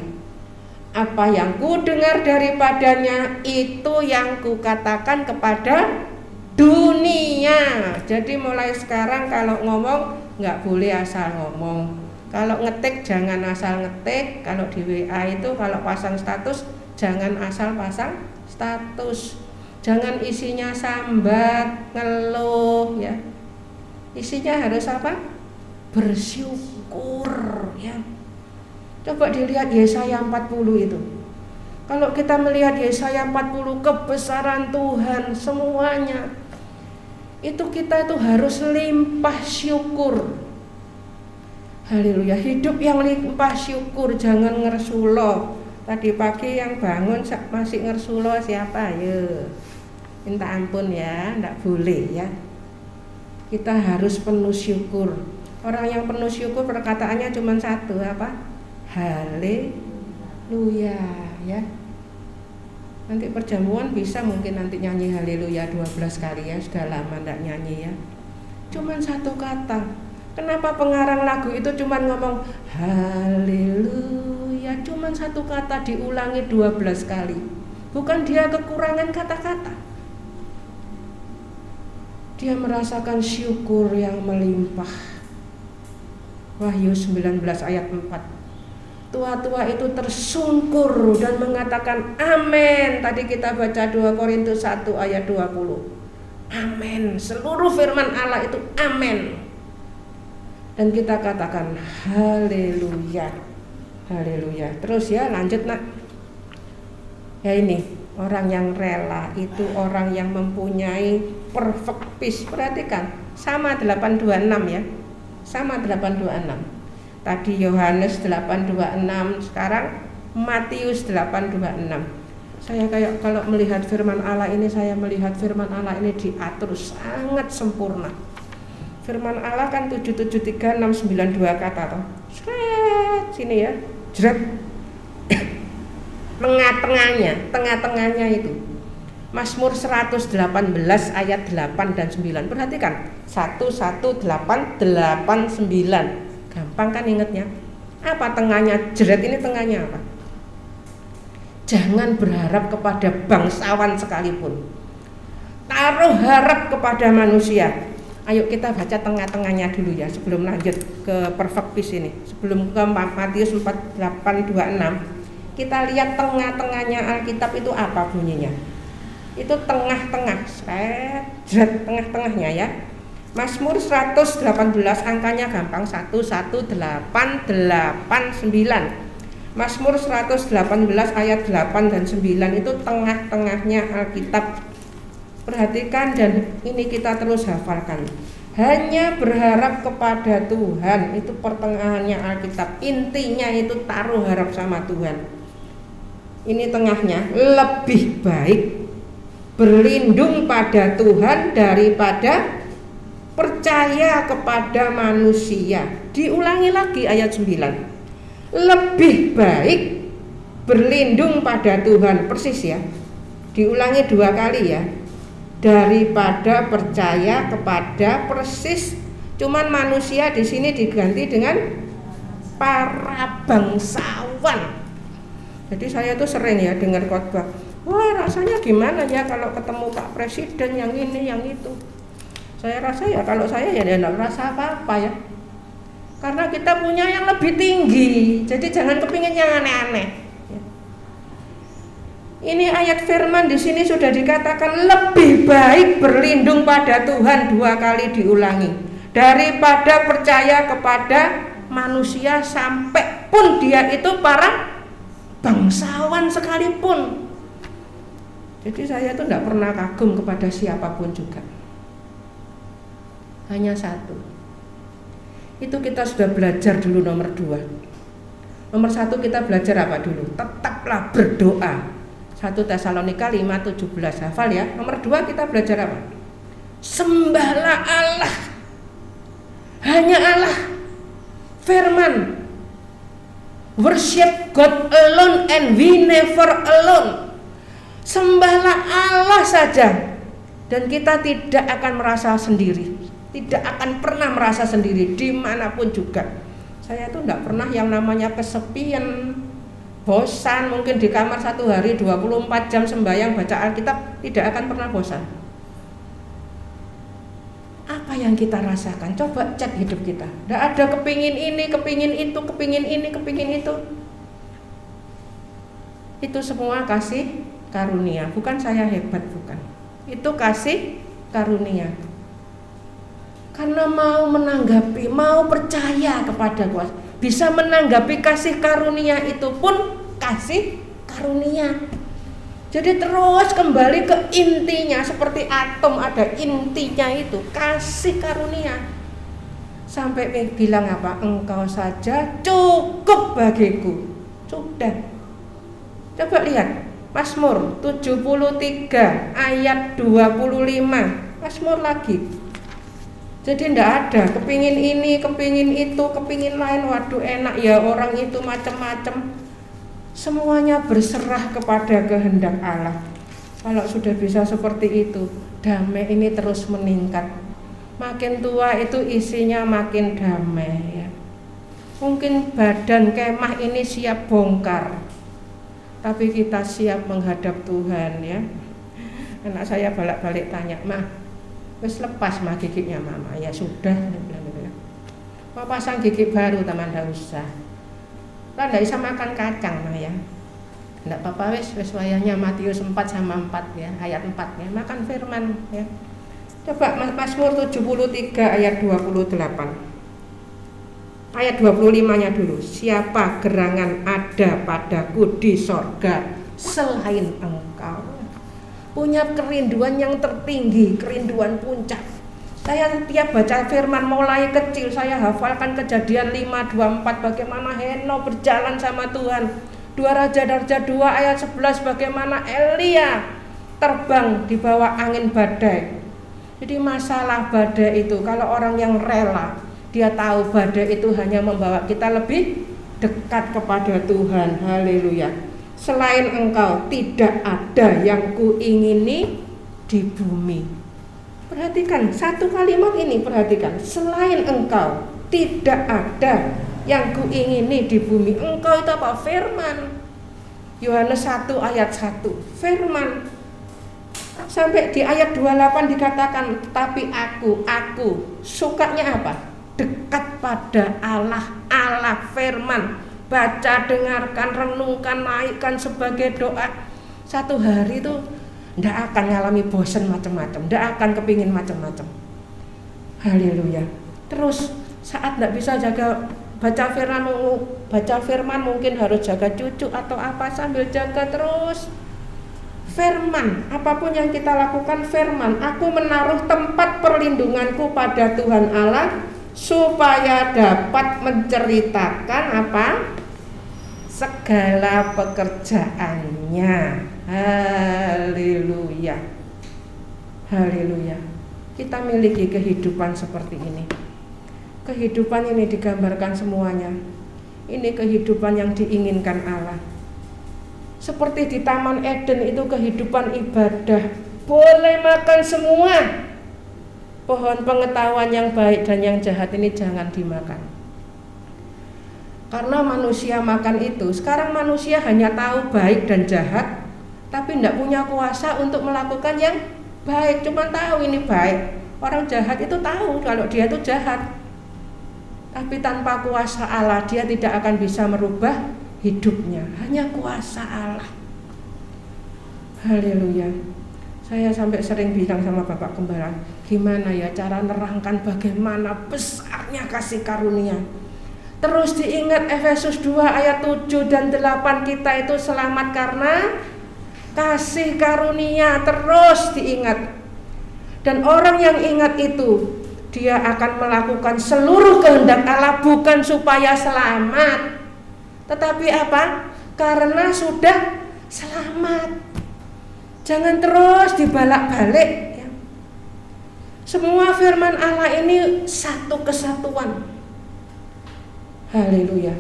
Apa yang ku dengar daripadanya, itu yang ku katakan kepada dunia. Jadi mulai sekarang kalau ngomong nggak boleh asal ngomong. Kalau ngetik jangan asal ngetik. Kalau di WA itu kalau pasang status jangan asal pasang status. Jangan isinya sambat, ngeluh ya. Isinya harus apa? Bersyukur ya. Coba dilihat Yesaya 40 itu. Kalau kita melihat Yesaya 40, kebesaran Tuhan semuanya, itu kita itu harus limpah syukur. Haleluya. Hidup yang limpah syukur, jangan ngersulo. Tadi pagi yang bangun masih ngersulo siapa? Ya minta ampun ya, enggak boleh ya. Kita harus penuh syukur. Orang yang penuh syukur perkataannya cuma satu, apa? Haleluya ya. Nanti perjamuan bisa mungkin nanti nyanyi haleluya 12 kali ya. Sudah lama enggak nyanyi ya. Cuma satu kata. Kenapa pengarang lagu itu cuma ngomong haleluya? Cuma satu kata diulangi 12 kali. Bukan dia kekurangan kata-kata. Dia merasakan syukur yang melimpah. Wahyu 19 ayat 4. Tua-tua itu tersungkur dan mengatakan amin. Tadi kita baca 2 Korintus 1 ayat 20. Amin. Seluruh firman Allah itu amin. Dan kita katakan haleluya. Haleluya. Terus ya lanjut nak. Ya ini orang yang rela itu orang yang mempunyai perfect peace. Perhatikan sama 826 ya. Sama 826. Tadi Yohanes 826, sekarang Matius 826. Saya kayak kalau melihat firman Allah ini, saya melihat firman Allah ini diatur sangat sempurna. Firman Allah kan 773-692 kata toh. Sini ya. Jret. Tengah-tengahnya itu Mazmur 118 ayat 8 dan 9. Perhatikan, 118:8-9. Gampang kan ingetnya? Apa tengahnya? Jeret ini tengahnya apa? Jangan berharap kepada bangsawan sekalipun. Taruh harap kepada manusia. Ayo kita baca tengah-tengahnya dulu ya sebelum lanjut ke perfect peace ini. Sebelum ke Matius 4:8-26, kita lihat tengah-tengahnya Alkitab itu apa bunyinya. Itu tengah-tengah, tengah-tengahnya ya. Mazmur 118 angkanya gampang, 118:8-9. Mazmur 118 ayat 8 dan 9 itu tengah-tengahnya Alkitab. Perhatikan dan ini kita terus hafalkan. Hanya berharap kepada Tuhan, itu pertengahannya Alkitab. Intinya itu taruh harap sama Tuhan. Ini tengahnya, lebih baik berlindung pada Tuhan daripada percaya kepada manusia. Diulangi lagi ayat 9. Lebih baik berlindung pada Tuhan, persis ya. Diulangi 2 kali ya. Daripada percaya kepada, persis, cuman manusia di sini diganti dengan para bangsawan. Jadi saya tuh sering ya dengar khotbah, wah rasanya gimana ya kalau ketemu Pak Presiden yang ini yang itu. Saya rasa ya kalau saya ya tidak merasa apa-apa ya, karena kita punya yang lebih tinggi. Jadi jangan kepingin yang aneh-aneh. Ini ayat firman di sini sudah dikatakan lebih baik berlindung pada Tuhan, 2 kali diulangi, daripada percaya kepada manusia, sampai pun dia itu para bangsawan sekalipun. Jadi saya tuh tidak pernah kagum kepada siapapun juga. Hanya satu. Itu kita sudah belajar dulu nomor 2. Nomor 1 kita belajar apa dulu? Tetaplah berdoa. 1 Tesalonika 5:17 hafal ya. Nomor 2 kita belajar apa? Sembahlah Allah. Hanya Allah. Firman. Worship God alone and we never alone. Sembahlah Allah saja dan kita tidak akan merasa sendiri. Tidak akan pernah merasa sendiri dimanapun juga. Saya tuh tidak pernah yang namanya kesepian, bosan, mungkin di kamar 1 hari 24 jam sembahyang baca Alkitab, tidak akan pernah bosan. Apa yang kita rasakan? Coba cek hidup kita. Tidak ada kepingin ini, kepingin itu, kepingin ini, kepingin itu. Itu semua kasih karunia. Bukan saya hebat, bukan. Itu kasih karunia. Karena mau menanggapi, mau percaya kepada kuasa, bisa menanggapi kasih karunia itu pun kasih karunia. Jadi terus kembali ke intinya, seperti atom ada intinya itu, kasih karunia. Sampai bilang apa? Engkau saja cukup bagiku. Sudah. Coba lihat Mazmur 73 ayat 25. Mazmur lagi. Jadi tidak ada kepingin ini, kepingin itu, kepingin lain. Waduh enak ya orang itu macam-macam. Semuanya berserah kepada kehendak Allah. Kalau sudah bisa seperti itu, damai ini terus meningkat. Makin tua itu isinya makin damai ya. Mungkin badan kemah ini siap bongkar, tapi kita siap menghadap Tuhan ya. Anak saya balik-balik tanya, "Mah, wis lepas mah giginya mama?" Ya sudah, mau pasang gigi baru teman, tidak usah. Lah tidak bisa makan kacang mah ya. Tidak apa-apa, wis wayahnya Matius 4 sama 4 ya, ayat 4 ya, makan firman ya. Coba Mazmur 73 ayat 28. Ayat 25-nya dulu. Siapa gerangan ada padaku di sorga selain engkau? Punya kerinduan yang tertinggi, kerinduan puncak. Saya tiap baca firman mulai kecil saya hafalkan Kejadian 5:24 bagaimana Henokh berjalan sama Tuhan. 2 Raja-Raja 2 ayat 11 bagaimana Elia terbang di bawah angin badai. Jadi masalah badai itu kalau orang yang rela, dia tahu badai itu hanya membawa kita lebih dekat kepada Tuhan. Haleluya. selain Engkau tidak ada yang kuingini di bumi. Perhatikan satu kalimat ini, perhatikan. Selain Engkau tidak ada yang kuingini di bumi. Engkau itu apa? Firman. Yohanes 1 ayat 1. Firman. Sampai di ayat 28 dikatakan, tapi aku sukanya apa? Dekat pada Allah firman. Baca, dengarkan, renungkan, naikkan sebagai doa. Satu hari itu tidak akan ngalami bosan macam-macam, tidak akan kepingin macam-macam. Haleluya. Terus saat tidak bisa baca firman mungkin harus jaga cucu atau apa, sambil jaga terus firman. Apapun yang kita lakukan firman. Aku menaruh tempat perlindunganku pada Tuhan Allah supaya dapat menceritakan apa? Segala pekerjaannya. Haleluya. Haleluya. Kita miliki kehidupan seperti ini. Kehidupan ini digambarkan semuanya. Ini kehidupan yang diinginkan Allah. Seperti di Taman Eden itu kehidupan ibadah. Boleh makan semua. Pohon pengetahuan yang baik dan yang jahat ini jangan dimakan. Karena manusia makan itu. Sekarang manusia hanya tahu baik dan jahat, tapi tidak punya kuasa untuk melakukan yang baik. Cuma tahu ini baik. Orang jahat itu tahu kalau dia itu jahat, tapi tanpa kuasa Allah dia tidak akan bisa merubah hidupnya. Hanya kuasa Allah. Haleluya. Saya sampai sering bilang sama Bapak Gembala, gimana ya cara nerangkan bagaimana besarnya kasih karunia. Terus diingat Efesus 2 ayat 7 dan 8, kita itu selamat karena kasih karunia. Terus diingat. Dan orang yang ingat itu, dia akan melakukan seluruh kehendak Allah, bukan supaya selamat, tetapi apa? Karena sudah selamat. Jangan terus dibalak-balik ya. Semua firman Allah ini satu kesatuan. Haleluya.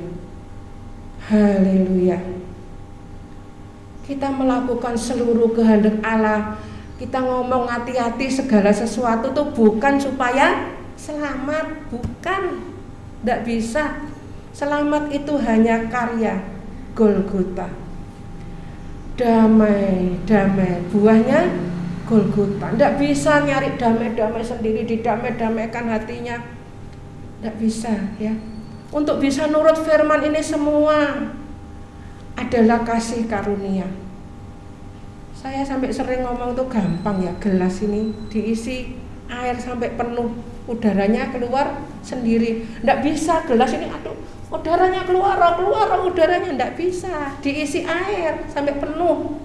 Haleluya. Kita melakukan seluruh kehendak Allah. Kita ngomong hati-hati segala sesuatu tuh bukan supaya selamat, bukan. Tidak bisa. Selamat itu hanya karya Golgota. Damai, buahnya Golgota. Tidak bisa nyari damai sendiri, didamai-damaikan hatinya. Tidak bisa ya. Untuk bisa nurut firman ini semua adalah kasih karunia. Saya sampai sering ngomong tuh gampang ya, gelas ini diisi air sampai penuh, udaranya keluar sendiri. Tidak bisa gelas ini, aduh udaranya keluar udaranya, tidak bisa. Diisi air sampai penuh,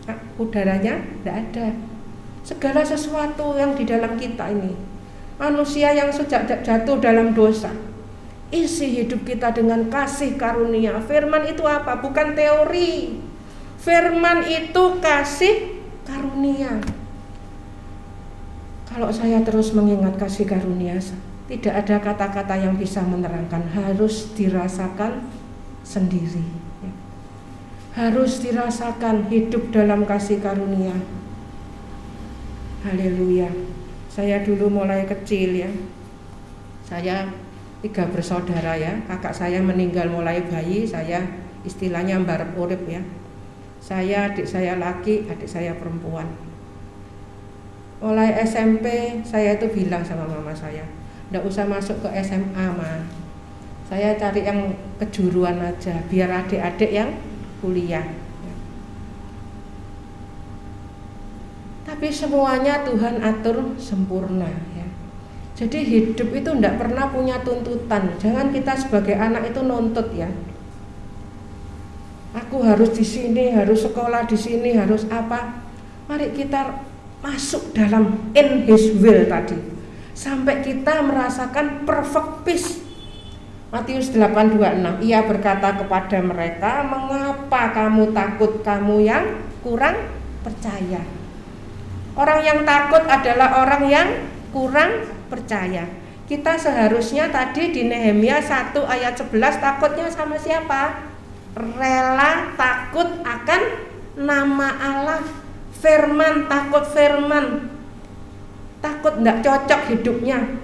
nah, udaranya tidak ada. Segala sesuatu yang di dalam kita ini, manusia yang sejak jatuh dalam dosa, isi hidup kita dengan kasih karunia. Firman itu apa? Bukan teori. Firman itu kasih karunia. Kalau saya terus mengingat kasih karunia, tidak ada kata-kata yang bisa menerangkan, harus dirasakan sendiri. Harus dirasakan hidup dalam kasih karunia. Haleluya. Saya dulu mulai kecil ya. Saya 3 bersaudara ya. Kakak saya meninggal mulai bayi, saya istilahnya mbarep urip ya. Saya, adik saya laki, adik saya perempuan. Mulai SMP saya itu bilang sama mama saya, nggak usah masuk ke SMA Ma, saya cari yang kejuruan aja biar adik-adik yang kuliah. Tapi semuanya Tuhan atur sempurna ya. Jadi hidup itu tidak pernah punya tuntutan. Jangan kita sebagai anak itu nuntut ya. Aku harus di sini, harus sekolah di sini, harus apa? Mari kita masuk dalam in His will tadi, sampai kita merasakan perfect peace. Matius 8:26, Ia berkata kepada mereka, mengapa kamu takut, kamu yang kurang percaya? Orang yang takut adalah orang yang kurang percaya. Kita seharusnya tadi di Nehemia 1 ayat 11 takutnya sama siapa? Rela takut akan nama Allah, firman, takut firman. Takut tidak cocok hidupnya.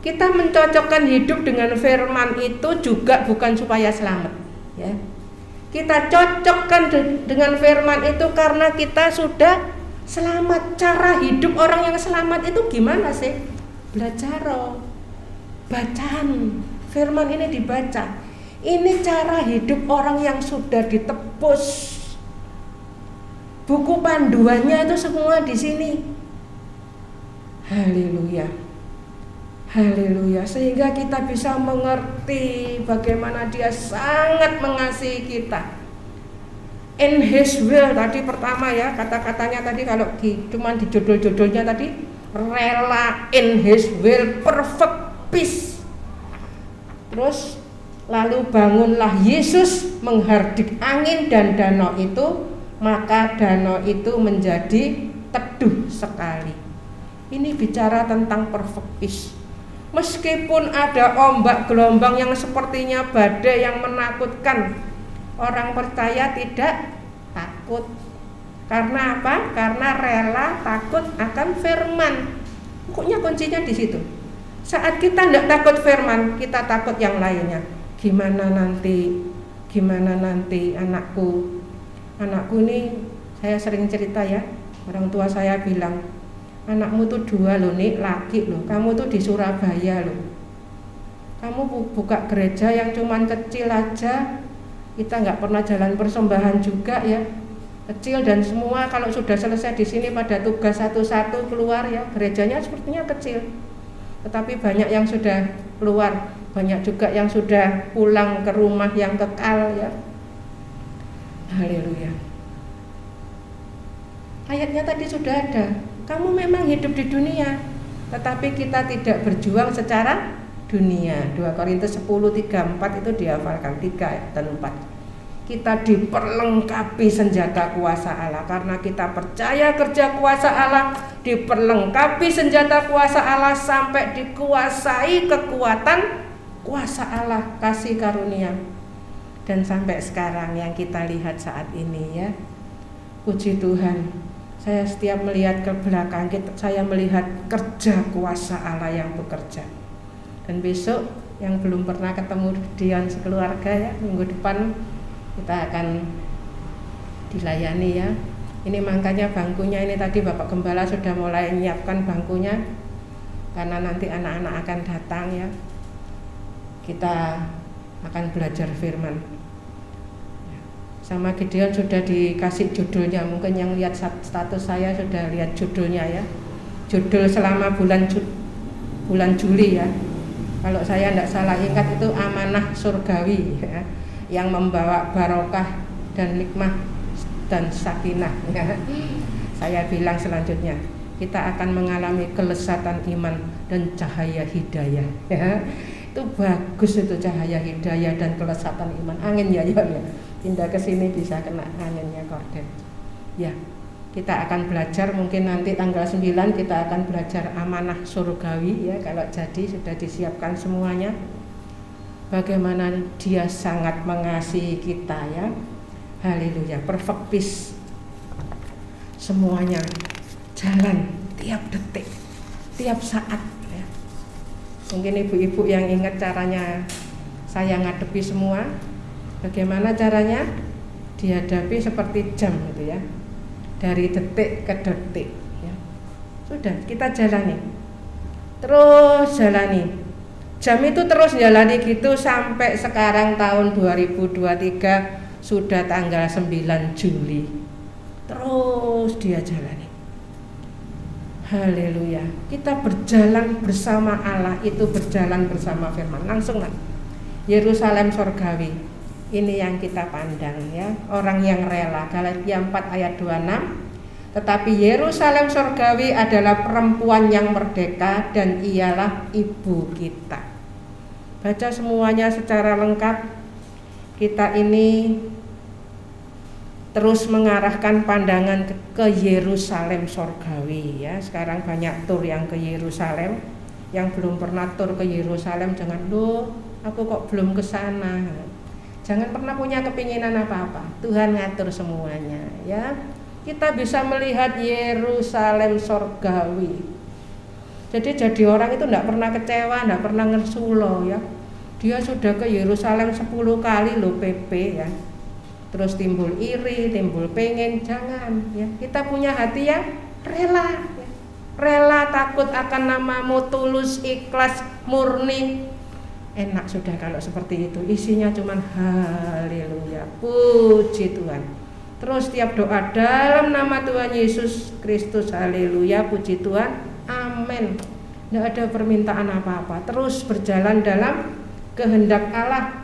Kita mencocokkan hidup dengan firman itu juga bukan supaya selamat, ya. Kita cocokkan dengan firman itu karena kita sudah selamat. Cara hidup orang yang selamat itu gimana sih? Belajar, bacaan firman ini dibaca. Ini cara hidup orang yang sudah ditebus. Buku panduannya itu semua di sini. Haleluya. Haleluya, sehingga kita bisa mengerti bagaimana Dia sangat mengasihi kita. In His will tadi pertama ya, kata-katanya tadi kalau cuman di judul-judulnya tadi, rela, in His will, perfect peace. Terus lalu bangunlah Yesus menghardik angin dan danau itu, maka danau itu menjadi teduh sekali. Ini bicara tentang perfect peace. Meskipun ada ombak gelombang yang sepertinya badai yang menakutkan, orang percaya tidak takut. Karena apa? Karena rela takut akan firman. Pokoknya kuncinya di situ. Saat kita tidak takut firman, kita takut yang lainnya. Gimana nanti anakku ini, saya sering cerita ya, orang tua saya bilang, anakmu tuh 2 loh nih, laki loh, kamu tuh di Surabaya loh, kamu buka gereja yang cuman kecil aja, kita nggak pernah jalan persembahan juga ya, kecil, dan semua kalau sudah selesai di sini pada tugas satu-satu keluar ya, gerejanya sepertinya kecil, tetapi banyak yang sudah keluar, banyak juga yang sudah pulang ke rumah yang kekal ya. Haleluya. Ayatnya tadi sudah ada. Kamu memang hidup di dunia, tetapi kita tidak berjuang secara dunia. 2 Korintus 10:3-4 itu dihafalkan, 3 dan 4. Kita diperlengkapi senjata kuasa Allah, karena kita percaya kerja kuasa Allah, diperlengkapi senjata kuasa Allah sampai dikuasai kekuatan kuasa Allah, kasih karunia. Dan sampai sekarang yang kita lihat saat ini ya, puji Tuhan. Saya setiap melihat ke belakang, saya melihat kerja kuasa Allah yang bekerja. Dan besok yang belum pernah ketemu Dion sekeluarga ya, minggu depan kita akan dilayani ya. Ini makanya bangkunya ini tadi Bapak Gembala sudah mulai menyiapkan bangkunya, karena nanti anak-anak akan datang ya. Kita akan belajar firman. Sama Gideon sudah dikasih judulnya, mungkin yang lihat status saya sudah lihat judulnya ya. Judul selama bulan Juli ya. Kalau saya tidak salah ingat itu amanah surgawi ya, yang membawa barokah dan nikmah dan sakinah ya. Saya bilang selanjutnya, kita akan mengalami kelezatan iman dan cahaya hidayah ya. Itu bagus itu, cahaya hidayah dan kelezatan iman. Angin ya ya. Pindah ke sini bisa kena anginnya korden. Ya, kita akan belajar mungkin nanti tanggal 9 kita akan belajar amanah surgawi ya, kalau jadi sudah disiapkan semuanya. Bagaimana Dia sangat mengasihi kita ya. Haleluya, perfect peace. Semuanya jalan tiap detik, tiap saat ya. Mungkin ibu-ibu yang ingat caranya saya ngadepi semua. Bagaimana caranya? Dihadapi seperti jam gitu ya, dari detik ke detik ya. Sudah, kita jalani, terus jalani. Jam itu terus jalani gitu sampai sekarang tahun 2023 sudah tanggal 9 Juli. Terus dia jalani. Haleluya. Kita berjalan bersama Allah, itu berjalan bersama firman. Langsung lah. Yerusalem surgawi. Ini yang kita pandang ya, orang yang rela. Galatia 4 ayat 26. Tetapi Yerusalem surgawi adalah perempuan yang merdeka dan ialah ibu kita. Baca semuanya secara lengkap. Kita ini terus mengarahkan pandangan ke Yerusalem surgawi ya. Sekarang banyak tur yang ke Yerusalem. Yang belum pernah tur ke Yerusalem jangan, loh aku kok belum ke sana. Jangan pernah punya kepinginan apa-apa. Tuhan ngatur semuanya, ya. Kita bisa melihat Yerusalem sorgawi. Jadi orang itu tidak pernah kecewa, tidak pernah ngesulo, ya. Dia sudah ke Yerusalem 10 kali loh PP, ya. Terus timbul iri, timbul pengen, jangan, ya. Kita punya hati yang rela, ya. Rela takut akan namamu, tulus, ikhlas, murni. Enak sudah kalau seperti itu. Isinya cuman haleluya, puji Tuhan. Terus tiap doa dalam nama Tuhan Yesus Kristus, haleluya, puji Tuhan, amin. Tidak ada permintaan apa-apa. Terus berjalan dalam kehendak Allah,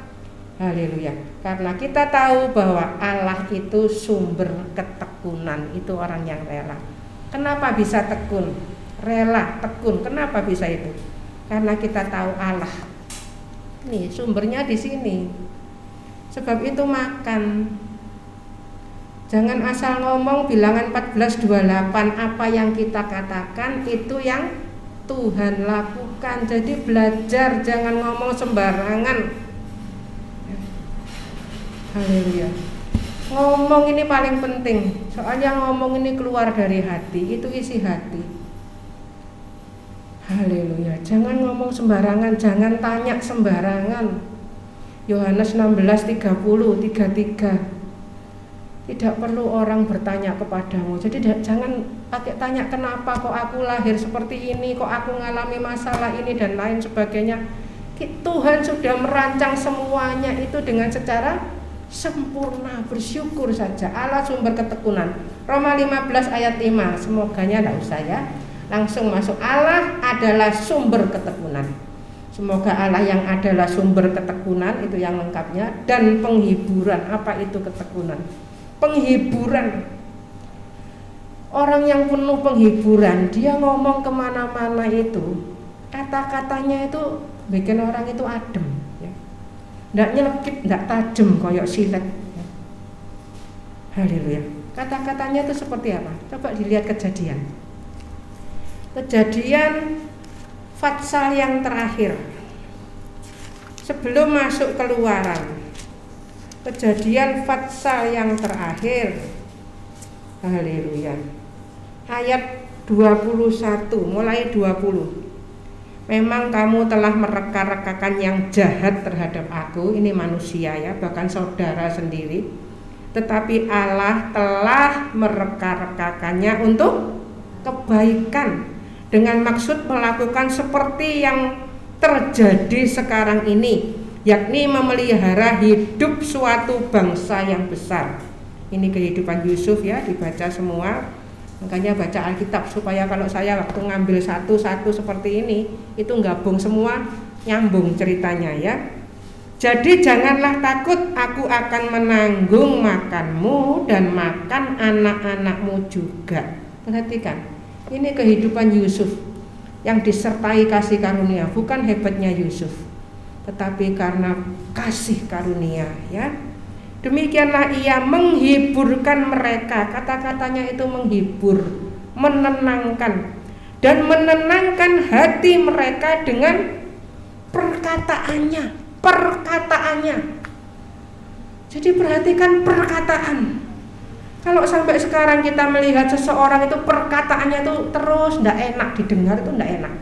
haleluya. Karena kita tahu bahwa Allah itu sumber ketekunan. Itu orang yang rela. Kenapa bisa tekun? Rela, tekun. Kenapa bisa itu? Karena kita tahu Allah. Nih, sumbernya di sini. Sebab itu makan. Jangan asal ngomong. Bilangan 14:28, apa yang kita katakan itu yang Tuhan lakukan. Jadi belajar, jangan ngomong sembarangan. Haleluya. Ngomong ini paling penting. Soalnya ngomong ini keluar dari hati, itu isi hati. Haleluya. Jangan ngomong sembarangan, jangan tanya sembarangan. Yohanes 16:33. Tidak perlu orang bertanya kepadamu. Jadi jangan pakai tanya kenapa kok aku lahir seperti ini, kok aku ngalami masalah ini dan lain sebagainya. Tuhan sudah merancang semuanya itu dengan secara sempurna. Bersyukur saja. Allah sumber ketekunan. Roma 15 ayat 5. Semoganya tidak usah, ya. Langsung masuk. Allah adalah sumber ketekunan. Semoga Allah yang adalah sumber ketekunan, itu yang lengkapnya. Dan penghiburan. Apa itu ketekunan? Penghiburan. Orang yang penuh penghiburan, dia ngomong kemana-mana itu, kata-katanya itu bikin orang itu adem, ya. Nggak nyelekit, nggak tajam koyok silet, ya. Haleluya. Kata-katanya itu seperti apa? Coba dilihat Kejadian Fatsal yang terakhir sebelum masuk Keluaran. Kejadian Fatsal yang terakhir, haleluya, ayat 21 mulai 20. Memang kamu telah mereka-rekakan yang jahat terhadap aku, ini manusia, ya, bahkan saudara sendiri. Tetapi Allah telah mereka-rekakannya untuk kebaikan, dengan maksud melakukan seperti yang terjadi sekarang ini, yakni memelihara hidup suatu bangsa yang besar. Ini kehidupan Yusuf, ya, dibaca semua. Makanya baca Alkitab supaya kalau saya waktu ngambil satu-satu seperti ini, itu gabung semua, nyambung ceritanya, ya. Jadi janganlah takut, aku akan menanggung makanmu dan makan anak-anakmu juga. Perhatikan. Ini kehidupan Yusuf yang disertai kasih karunia, bukan hebatnya Yusuf, tetapi karena kasih karunia, ya. Demikianlah ia menghiburkan mereka. Kata-katanya itu menghibur, menenangkan, dan menenangkan hati mereka dengan perkataannya. Jadi perhatikan perkataan. Kalau sampai sekarang kita melihat seseorang itu perkataannya itu terus tidak enak didengar, itu tidak enak.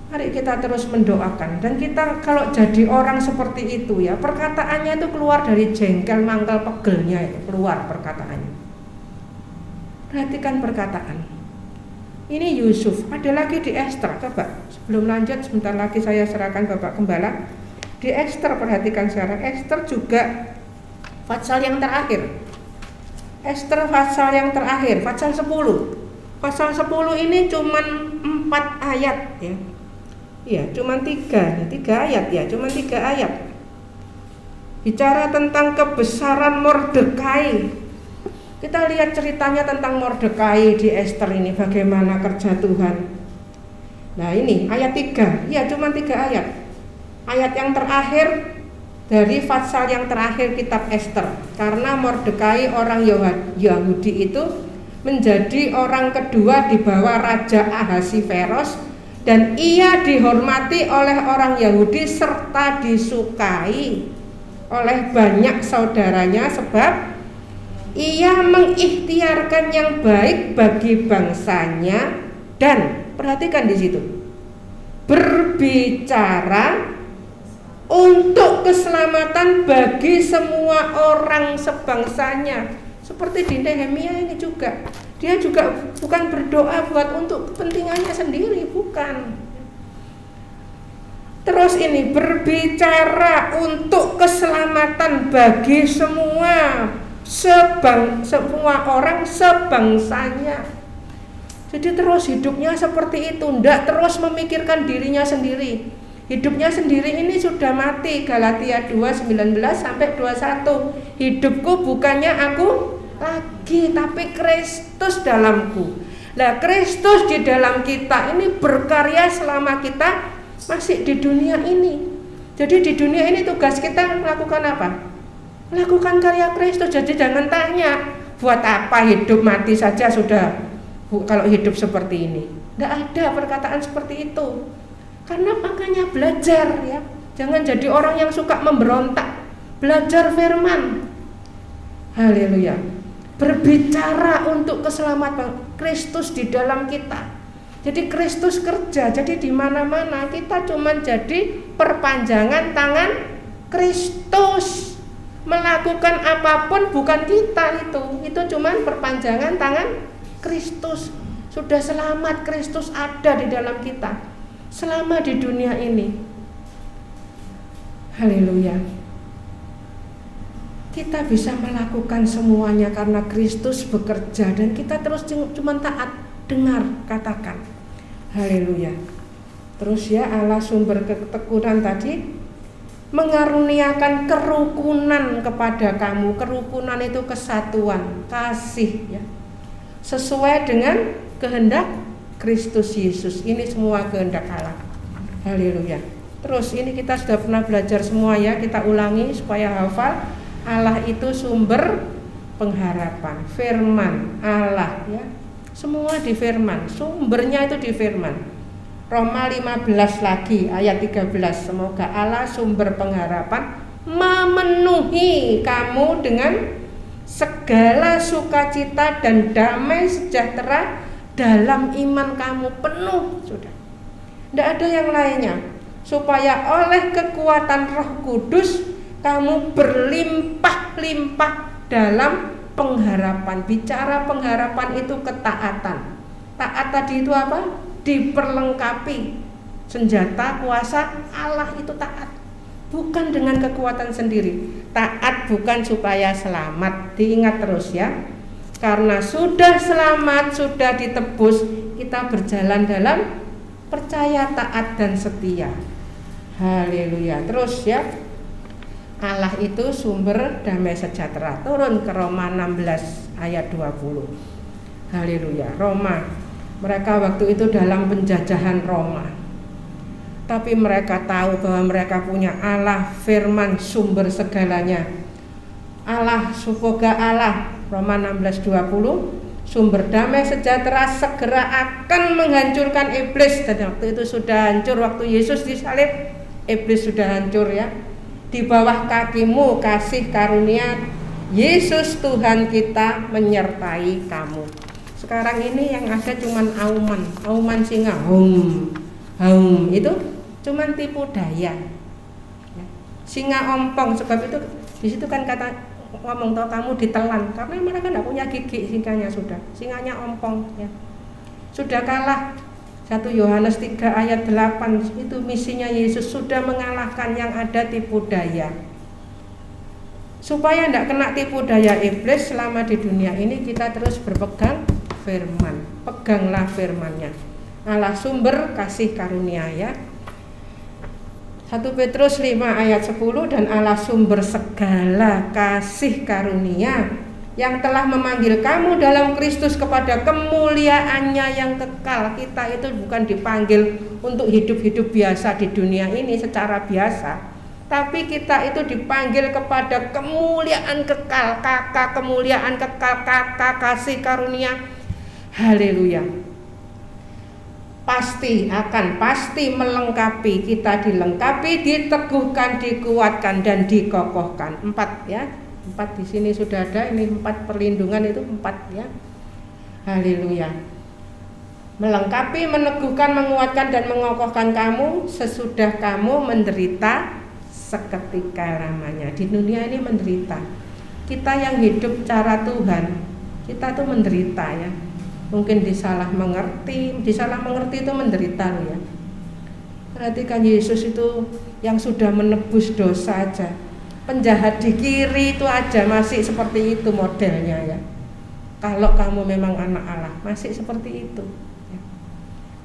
Mari kita terus mendoakan. Dan kita kalau jadi orang seperti itu, ya, perkataannya itu keluar dari jengkel, mangkel, pegelnya, itu keluar perkataannya. Perhatikan perkataan. Ini Yusuf. Ada lagi di Ester. Coba sebelum lanjut, sebentar lagi saya serahkan Bapak Gembala. Di Ester, perhatikan sekarang. Ester juga Fatsal yang terakhir. Ester Fatsal yang terakhir, Fatsal 10. Fatsal 10 ini cuman 4 ayat, ya. Iya, cuman 3 ayat, ya, cuman 3 ayat. Bicara tentang kebesaran Mordekai. Kita lihat ceritanya tentang Mordekai di Ester ini, bagaimana kerja Tuhan. Nah, ini ayat 3. Iya, cuman 3 ayat. Ayat yang terakhir dari Fatsal yang terakhir kitab Ester. Karena Mordekai orang Yahudi itu menjadi orang kedua di bawah Raja Ahasiveros dan ia dihormati oleh orang Yahudi serta disukai oleh banyak saudaranya sebab ia mengikhtiarkan yang baik bagi bangsanya dan perhatikan di situ berbicara untuk keselamatan bagi semua orang sebangsanya. Seperti di Nehemia ini juga, dia juga bukan berdoa buat untuk kepentingannya sendiri, bukan. Terus ini berbicara untuk keselamatan bagi semua orang sebangsanya. Jadi terus hidupnya seperti itu, tidak terus memikirkan dirinya sendiri. Hidupnya sendiri ini sudah mati. Galatia 2:19-21. Hidupku bukannya aku lagi, tapi Kristus dalamku. Nah, Kristus di dalam kita ini berkarya selama kita masih di dunia ini. Jadi di dunia ini tugas kita melakukan apa? Melakukan karya Kristus. Jadi jangan tanya buat apa hidup, mati saja sudah kalau hidup seperti ini. Tidak ada perkataan seperti itu. Karena makanya belajar ya. Jangan jadi orang yang suka memberontak. Belajar firman. Haleluya. Berbicara untuk keselamatan Kristus di dalam kita. Jadi Kristus kerja. Jadi di mana-mana kita cuma jadi perpanjangan tangan Kristus. Melakukan apapun bukan kita itu. Itu cuma perpanjangan tangan Kristus. Sudah selamat, Kristus ada di dalam kita selama di dunia ini. Haleluya. Kita bisa melakukan semuanya karena Kristus bekerja dan kita terus cuma taat, dengar, katakan. Haleluya. Terus ya, Allah sumber ketekunan tadi mengaruniakan kerukunan kepada kamu. Kerukunan itu kesatuan, kasih ya. Sesuai dengan kehendak Kristus Yesus. Ini semua kehendak Allah. Haleluya. Terus ini kita sudah pernah belajar semua ya, kita ulangi supaya hafal. Allah itu sumber pengharapan, firman Allah ya. Semua di firman, sumbernya itu di firman. Roma 15 lagi ayat 13. Semoga Allah sumber pengharapan memenuhi kamu dengan segala sukacita dan damai sejahtera dalam iman kamu penuh sudah. Tidak ada yang lainnya. Supaya oleh kekuatan Roh Kudus kamu berlimpah-limpah dalam pengharapan. Bicara pengharapan itu ketaatan. Taat tadi itu apa? Diperlengkapi. Senjata kuasa Allah itu taat. Bukan dengan kekuatan sendiri. Taat bukan supaya selamat. Diingat terus ya. Karena sudah selamat, sudah ditebus, kita berjalan dalam percaya, taat dan setia. Haleluya. Terus ya, Allah itu sumber damai sejahtera. Turun ke Roma 16 ayat 20. Haleluya. Roma, mereka waktu itu dalam penjajahan Roma. Tapi mereka tahu bahwa mereka punya Allah, firman, sumber segalanya. Allah, semoga Allah, Roma 16:20, sumber damai sejahtera segera akan menghancurkan iblis. Dan waktu itu sudah hancur, waktu Yesus disalib, iblis sudah hancur ya. Di bawah kakimu kasih karunia Yesus Tuhan kita menyertai kamu. Sekarang ini yang ada cuman auman singa, haum itu cuman tipu daya. Singa ompong, sebab itu di situ kan kata ngomong toh kamu ditelan karena mereka tidak punya gigi singanya sudah. Singanya ompong ya. Sudah kalah. 1 Yohanes 3 ayat 8 itu misinya Yesus, sudah mengalahkan yang ada tipu daya. Supaya tidak kena tipu daya iblis selama di dunia ini, kita terus berpegang firman. Peganglah firman-Nya. Allah sumber kasih karunia ya. 1 Petrus 5 ayat 10, dan Allah sumber segala kasih karunia yang telah memanggil kamu dalam Kristus kepada kemuliaan-Nya yang kekal. Kita itu bukan dipanggil untuk hidup-hidup biasa di dunia ini secara biasa, tapi kita itu dipanggil kepada kemuliaan kekal, kakak kemuliaan kekal, kakak kasih karunia. Haleluya. pasti melengkapi, kita dilengkapi, diteguhkan, dikuatkan dan dikokohkan. 4 ya. 4 di sini sudah ada, ini 4 perlindungan itu 4 ya. Haleluya. Melengkapi, meneguhkan, menguatkan dan mengokohkan kamu sesudah kamu menderita seketika lamanya. Di dunia ini menderita. Kita yang hidup cara Tuhan, kita tuh menderita ya. Mungkin disalah mengerti itu menderita loh ya. Perhatikan Yesus itu yang sudah menebus dosa aja, penjahat di kiri itu aja masih seperti itu modelnya ya. Kalau kamu memang anak Allah masih seperti itu ya.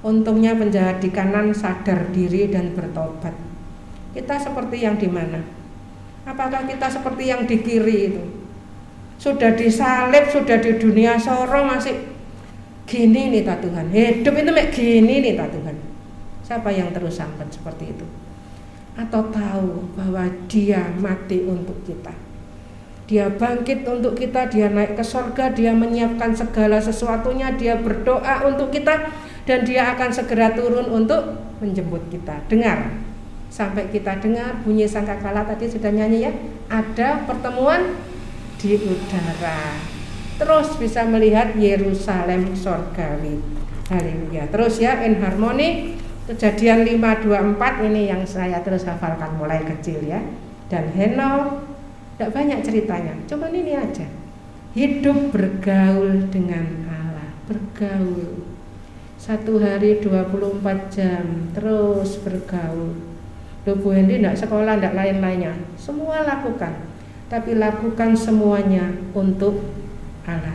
Untungnya penjahat di kanan sadar diri dan bertobat. Kita seperti yang di mana? Apakah kita seperti yang di kiri itu? Sudah disalib, sudah di dunia sorong masih gini nih ta Tuhan, hidup itu mek gini nih ta Tuhan. Siapa yang terus sampai seperti itu? Atau tahu bahwa dia mati untuk kita, dia bangkit untuk kita, dia naik ke surga, dia menyiapkan segala sesuatunya, dia berdoa untuk kita, dan dia akan segera turun untuk menjemput kita. Dengar, sampai kita dengar bunyi sangkakala tadi sudah nyanyi ya, ada pertemuan di udara. Terus bisa melihat Yerusalem surgawi. Haleluya. Terus ya, in harmoni. Kejadian 5:24 ini yang saya terus hafalkan mulai kecil ya. Dan Henokh, tidak banyak ceritanya, cuma ini aja. Hidup bergaul dengan Allah, bergaul. 1 hari 24 jam terus bergaul. Bu Hendy tidak sekolah, tidak lain-lainnya, semua lakukan. Tapi lakukan semuanya untuk Allah.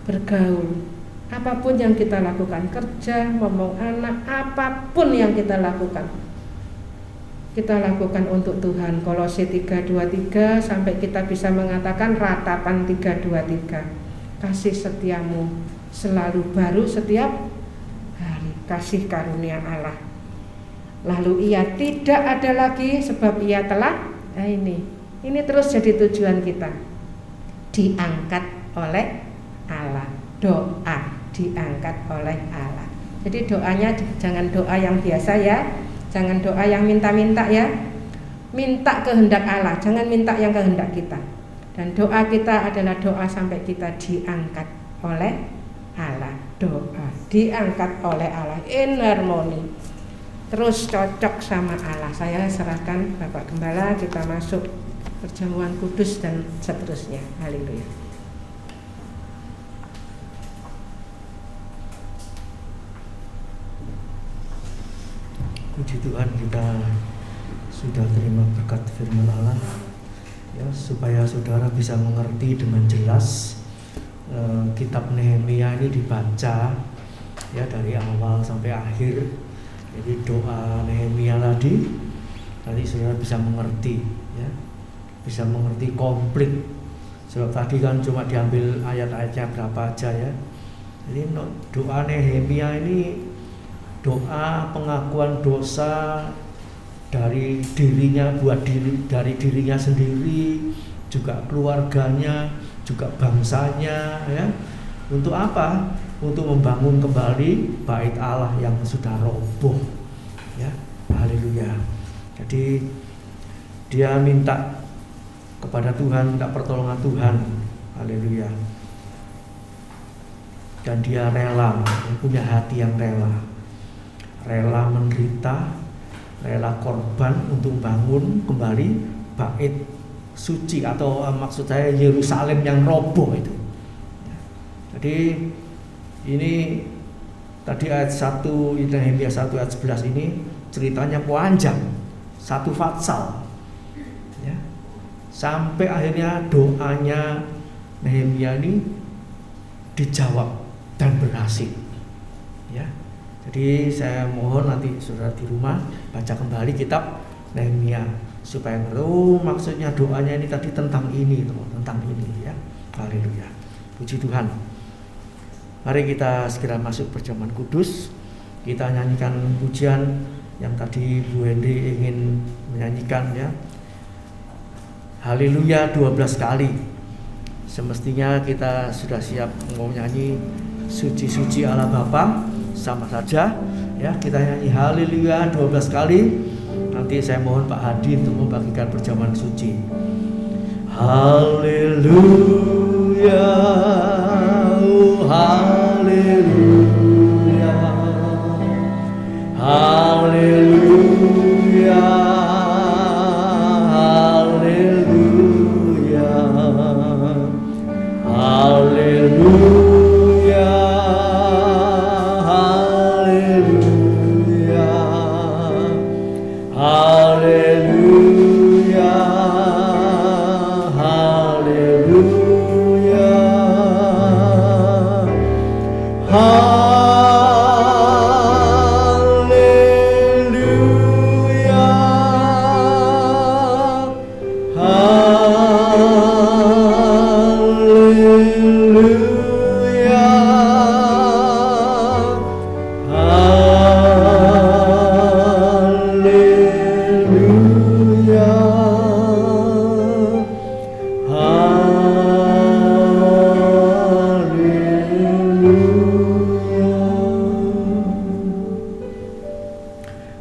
Bergaul, apapun yang kita lakukan, kerja, ngomong anak, apapun yang kita lakukan untuk Tuhan. Kolose 3:23 sampai kita bisa mengatakan ratapan 3:23. Kasih setiamu selalu baru setiap hari, kasih karunia Allah. Lalu ia tidak ada lagi sebab ia telah ini terus jadi tujuan kita, diangkat oleh Allah. Doa diangkat oleh Allah. Jadi doanya jangan doa yang biasa ya, jangan doa yang minta-minta ya. Minta kehendak Allah, jangan minta yang kehendak kita. Dan doa kita adalah doa sampai kita diangkat oleh Allah. Doa diangkat oleh Allah, in harmoni, terus cocok sama Allah. Saya serahkan Bapak Gembala, kita masuk perjamuan kudus dan seterusnya. Haleluya. Puji Tuhan, kita sudah terima berkat firman Allah ya, supaya saudara bisa mengerti dengan jelas. Kitab Nehemia ini dibaca ya dari awal sampai akhir. Jadi doa Nehemia tadi nanti saudara bisa mengerti ya, bisa mengerti komplit. Sebab tadi kan cuma diambil ayat-ayatnya berapa aja ya. Jadi doa Nehemia ini doa pengakuan dosa dari dirinya, dari dirinya sendiri, juga keluarganya, juga bangsanya ya. Untuk apa? Untuk membangun kembali bait Allah yang sudah roboh ya. Haleluya. Jadi dia minta kepada Tuhan, minta pertolongan Tuhan. Haleluya. Dan dia rela, punya hati yang rela menderita, rela korban untuk bangun kembali bait suci, atau maksud saya Yerusalem yang roboh itu. Jadi ini tadi ayat 1 Nehemia 1 ayat 11 ini ceritanya panjang, satu fatsal ya. Sampai akhirnya doanya Nehemia ini dijawab dan berhasil ya. Jadi saya mohon nanti saudara di rumah baca kembali kitab Nehemia supaya maksudnya doanya ini tadi tentang ini, tentang ini ya. Haleluya. Puji Tuhan. Mari kita segera masuk perjamuan kudus. Kita nyanyikan pujian yang tadi Bu Hendy ingin menyanyikan ya. Haleluya 12 kali. Semestinya kita sudah siap mau nyanyi Suci-suci Allah Bapa sama saja ya, kita nyanyi haleluya 12 kali. Nanti saya mohon Pak Hadi untuk membagikan perjamuan suci. Haleluya, haleluya, haleluya, haleluya, haleluya, haleluya, haleluya, haleluya,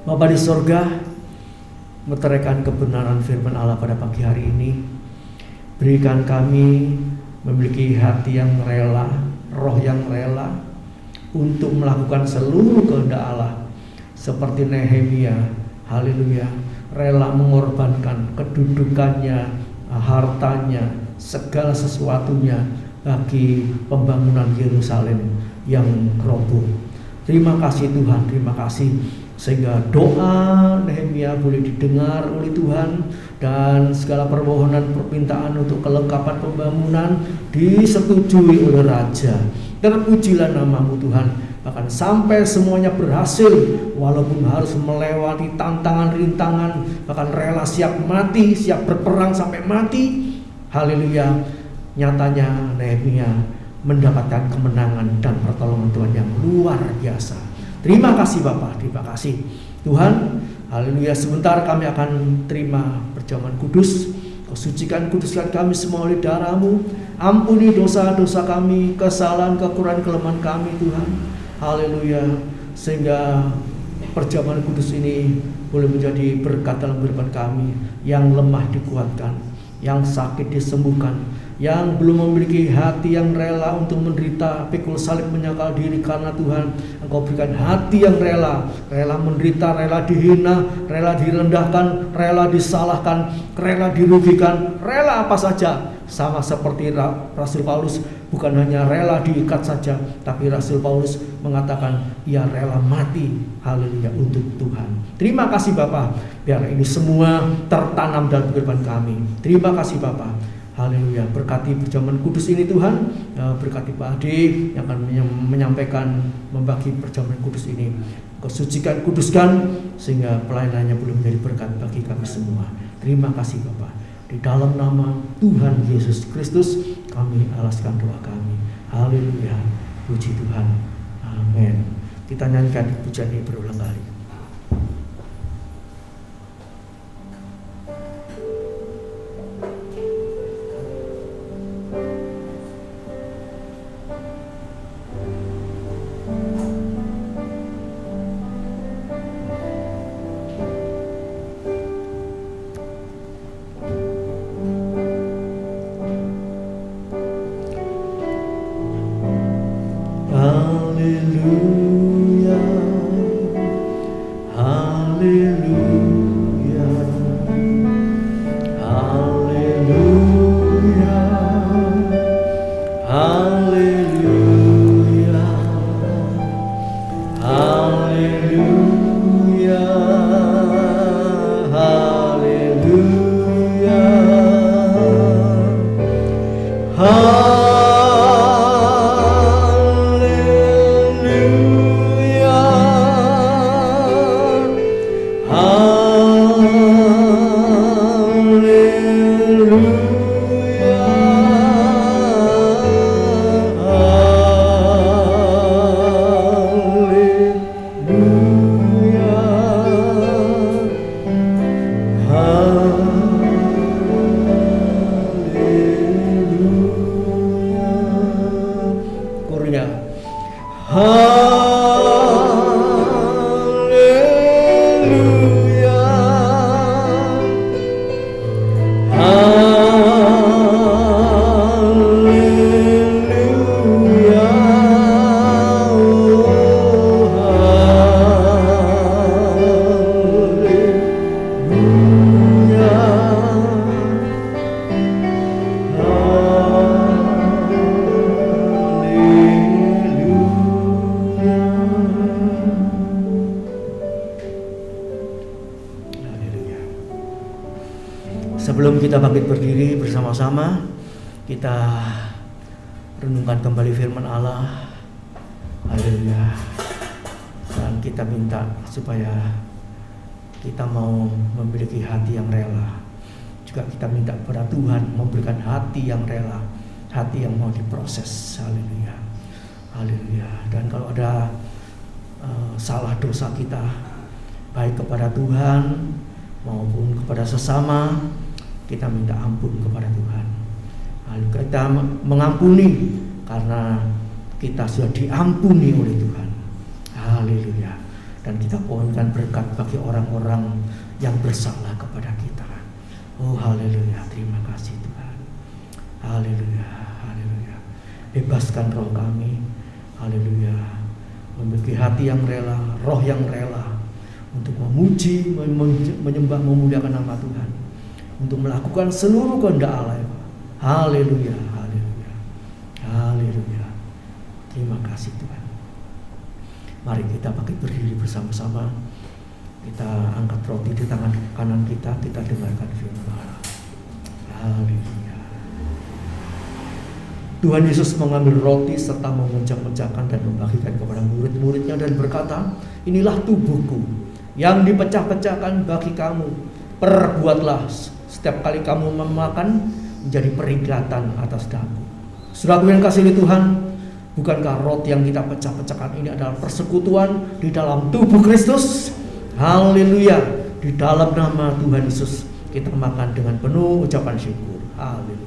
Bapa di sorga, meteraikan kebenaran firman Allah pada pagi hari ini. Berikan kami memiliki hati yang rela, roh yang rela untuk melakukan seluruh kehendak Allah. Seperti Nehemia, haleluya, rela mengorbankan kedudukannya, hartanya, segala sesuatunya bagi pembangunan Yerusalem yang roboh. Terima kasih Tuhan, terima kasih sehingga doa Nehemia boleh didengar oleh Tuhan dan segala permohonan permintaan untuk kelengkapan pembangunan disetujui oleh Raja. Terpujilah namamu Tuhan, bahkan sampai semuanya berhasil walaupun harus melewati tantangan rintangan, bahkan rela siap mati, siap berperang sampai mati. Haleluya, nyatanya Nehemia mendapatkan kemenangan dan pertolongan Tuhan yang luar biasa. Terima kasih Bapak, terima kasih Tuhan. Haleluya, sebentar kami akan terima perjamuan kudus. Kau sucikan, kuduskan kami semua oleh darah-Mu. Ampuni dosa-dosa kami, kesalahan, kekurangan, kelemahan kami Tuhan. Haleluya, sehingga perjamuan kudus ini boleh menjadi berkat dalam kehidupan kami. Yang lemah dikuatkan, yang sakit disembuhkan, yang belum memiliki hati yang rela untuk menderita, pikul salib menyangkal diri karena Tuhan, Engkau berikan hati yang rela, rela menderita, rela dihina, rela direndahkan, rela disalahkan, rela dirugikan, rela apa saja. Sama seperti Rasul Paulus, bukan hanya rela diikat saja, tapi Rasul Paulus mengatakan ia rela mati, haleluya, untuk Tuhan. Terima kasih Bapak, biar ini semua tertanam dalam kehidupan kami. Terima kasih Bapak. Haleluya, berkati perjamuan kudus ini Tuhan, berkati Pak Ade yang akan menyampaikan, membagi perjamuan kudus ini. Kau sucikan, kuduskan, sehingga pelayanannya boleh menjadi berkat bagi kami semua. Terima kasih Bapak. Di dalam nama Tuhan Yesus Kristus kami alaskan doa kami. Haleluya, puji Tuhan, amin. Kita nyanyikan pujian ini berulang kali. Haleluya, haleluya, haleluya, haleluya, haleluya, haleluya. Haleluya. kita bangkit berdiri bersama-sama. Kita renungkan kembali firman Allah. Haleluya. Dan kita minta supaya kita mau memiliki hati yang rela. Juga kita minta kepada Tuhan memberikan hati yang rela, hati yang mau diproses. Haleluya. Haleluya. Dan kalau ada salah dosa kita, baik kepada Tuhan maupun kepada sesama, kita minta ampun kepada Tuhan. Lalu kita mengampuni karena kita sudah diampuni oleh Tuhan. Haleluya. Dan kita pohonkan berkat bagi orang-orang yang bersalah kepada kita. Oh haleluya, terima kasih Tuhan. Haleluya, haleluya. Bebaskan roh kami. Haleluya. Memiliki hati yang rela, roh yang rela untuk memuji, menyembah, memuliakan nama Tuhan, untuk melakukan seluruh kehendak Allah. Haleluya, haleluya, haleluya. Terima kasih Tuhan. Mari kita bangkit berdiri bersama-sama. Kita angkat roti di tangan kanan kita, kita dengarkan firman Allah. Haleluya. Tuhan Yesus mengambil roti serta mengucap-ucapkan dan membagikan kepada murid-muridnya dan berkata, inilah tubuhku yang dipecah-pecahkan bagi kamu. Perbuatlah setiap kali kamu memakan menjadi peringatan atas daku. Saudaraku yang kasih Tuhan, bukankah roti yang kita pecah-pecahkan ini adalah persekutuan di dalam tubuh Kristus? Haleluya. Di dalam nama Tuhan Yesus kita makan dengan penuh ucapan syukur. Haleluya.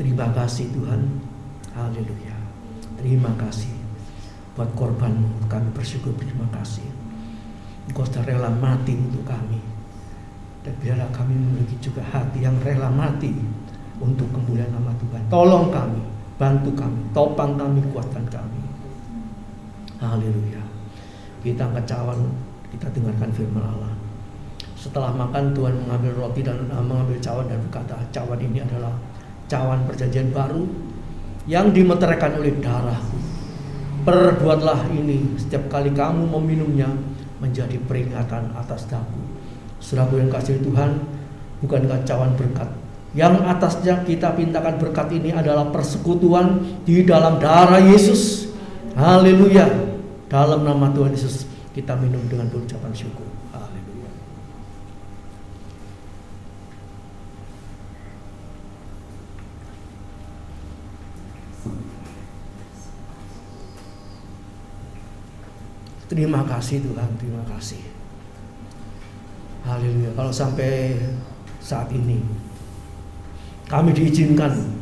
Terima kasih Tuhan. Haleluya. Terima kasih buat korbanmu, kami bersyukur, terima kasih. Engkau sudah rela mati untuk kami. Dan biarlah kami memiliki juga hati yang rela mati untuk kemuliaan nama Tuhan. Tolong kami, bantu kami, topang kami, kuatkan kami. Haleluya. Kita angkat cawan, kita dengarkan firman Allah. Setelah makan Tuhan mengambil roti dan mengambil cawan dan berkata, cawan ini adalah cawan perjanjian baru yang dimeteraikan oleh darahku. Perbuatlah ini setiap kali kamu meminumnya menjadi peringatan atas daku. Saudaraku yang kasih Tuhan, bukankah cawan berkat yang atasnya kita pintakan berkat ini adalah persekutuan di dalam darah Yesus. Haleluya. Dalam nama Tuhan Yesus kita minum dengan ucapan syukur. Haleluya. Terima kasih Tuhan, terima kasih. Haleluya. Kalau sampai saat ini kami diizinkan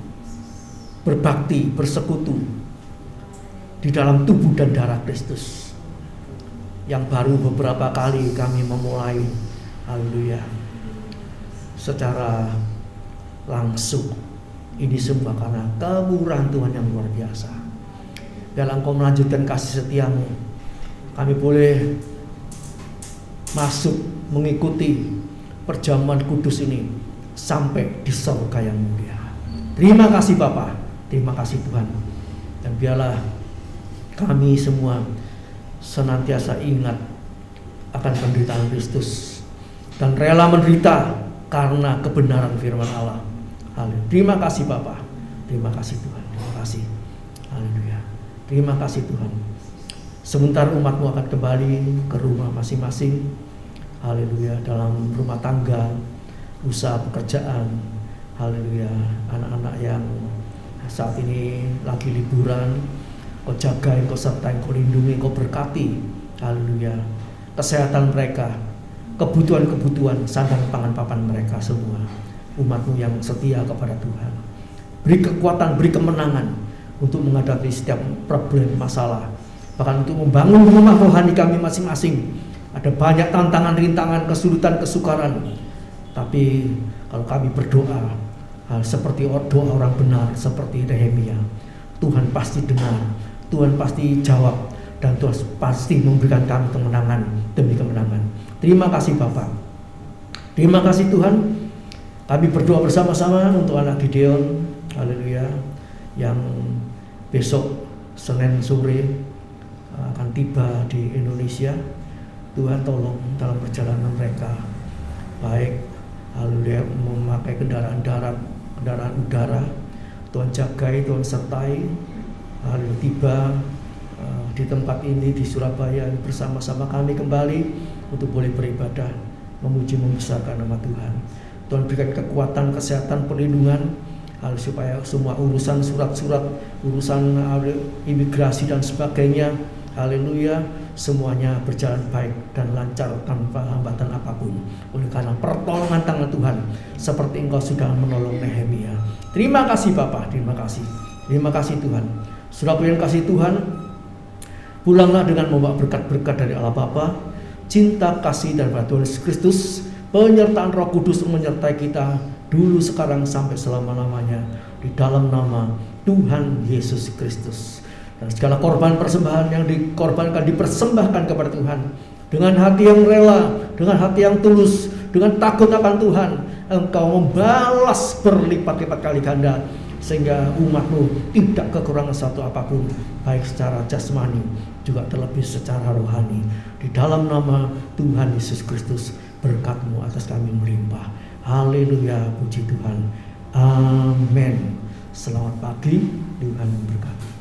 berbakti, bersekutu di dalam tubuh dan darah Kristus, yang baru beberapa kali kami memulai, haleluya, secara langsung. Ini semua karena kemurahan Tuhan yang luar biasa. Dalam Engkau melanjutkan kasih setiamu, kami boleh masuk mengikuti perjamuan kudus ini sampai di surga yang mulia. Terima kasih Bapa, terima kasih Tuhan. Dan biarlah kami semua senantiasa ingat akan penderitaan Kristus dan rela menderita karena kebenaran firman Allah. Haleluya. Terima kasih Bapa, terima kasih Tuhan, terima kasih. Haleluya. Terima kasih Tuhan. Sebentar umatmu akan kembali ke rumah masing-masing. Haleluya. Dalam rumah tangga, usaha pekerjaan. Haleluya. Anak-anak yang saat ini lagi liburan, Kau jaga, Kau sertai, Kau lindungi, Kau berkati. Haleluya. Kesehatan mereka, kebutuhan-kebutuhan, sandang pangan papan mereka semua. Umatmu yang setia kepada Tuhan. Beri kekuatan, beri kemenangan untuk menghadapi setiap problem, masalah. Bahkan untuk membangun rumah rohani kami masing-masing. Ada banyak tantangan, rintangan, kesulitan, kesukaran. Tapi kalau kami berdoa seperti doa orang benar, seperti Nehemia, Tuhan pasti dengar, Tuhan pasti jawab, dan Tuhan pasti memberikan kami kemenangan demi kemenangan. Terima kasih Bapak. Terima kasih Tuhan. Kami berdoa bersama-sama untuk anak Gideon, haleluya, yang besok Senin sore akan tiba di Indonesia. Tuhan tolong dalam perjalanan mereka, baik haleluya memakai kendaraan darat, kendaraan udara, Tuhan jagai, Tuhan sertai, haleluya tiba di tempat ini di Surabaya bersama-sama kami kembali untuk boleh beribadah, memuji membesarkan nama Tuhan. Tuhan berikan kekuatan, kesehatan, perlindungan, supaya semua urusan surat-surat, urusan imigrasi dan sebagainya, haleluya, semuanya berjalan baik dan lancar tanpa hambatan apapun. Oleh karena pertolongan tangan Tuhan, seperti Engkau sudah menolong Nehemia. Terima kasih Bapa, terima kasih. Terima kasih Tuhan. Saudara yang kasih Tuhan, pulanglah dengan membawa berkat-berkat dari Allah Bapa, cinta kasih daripada Tuhan Yesus Kristus, penyertaan Roh Kudus menyertai kita dulu, sekarang, sampai selama-lamanya, di dalam nama Tuhan Yesus Kristus. Dan segala korban persembahan yang dikorbankan, dipersembahkan kepada Tuhan dengan hati yang rela, dengan hati yang tulus, dengan takut akan Tuhan, Engkau membalas berlipat-lipat kali ganda, sehingga umatmu tidak kekurangan satu apapun, baik secara jasmani juga terlebih secara rohani. Di dalam nama Tuhan Yesus Kristus, berkat-Mu atas kami melimpah. Haleluya, puji Tuhan. Amin. Selamat pagi, Tuhan memberkati.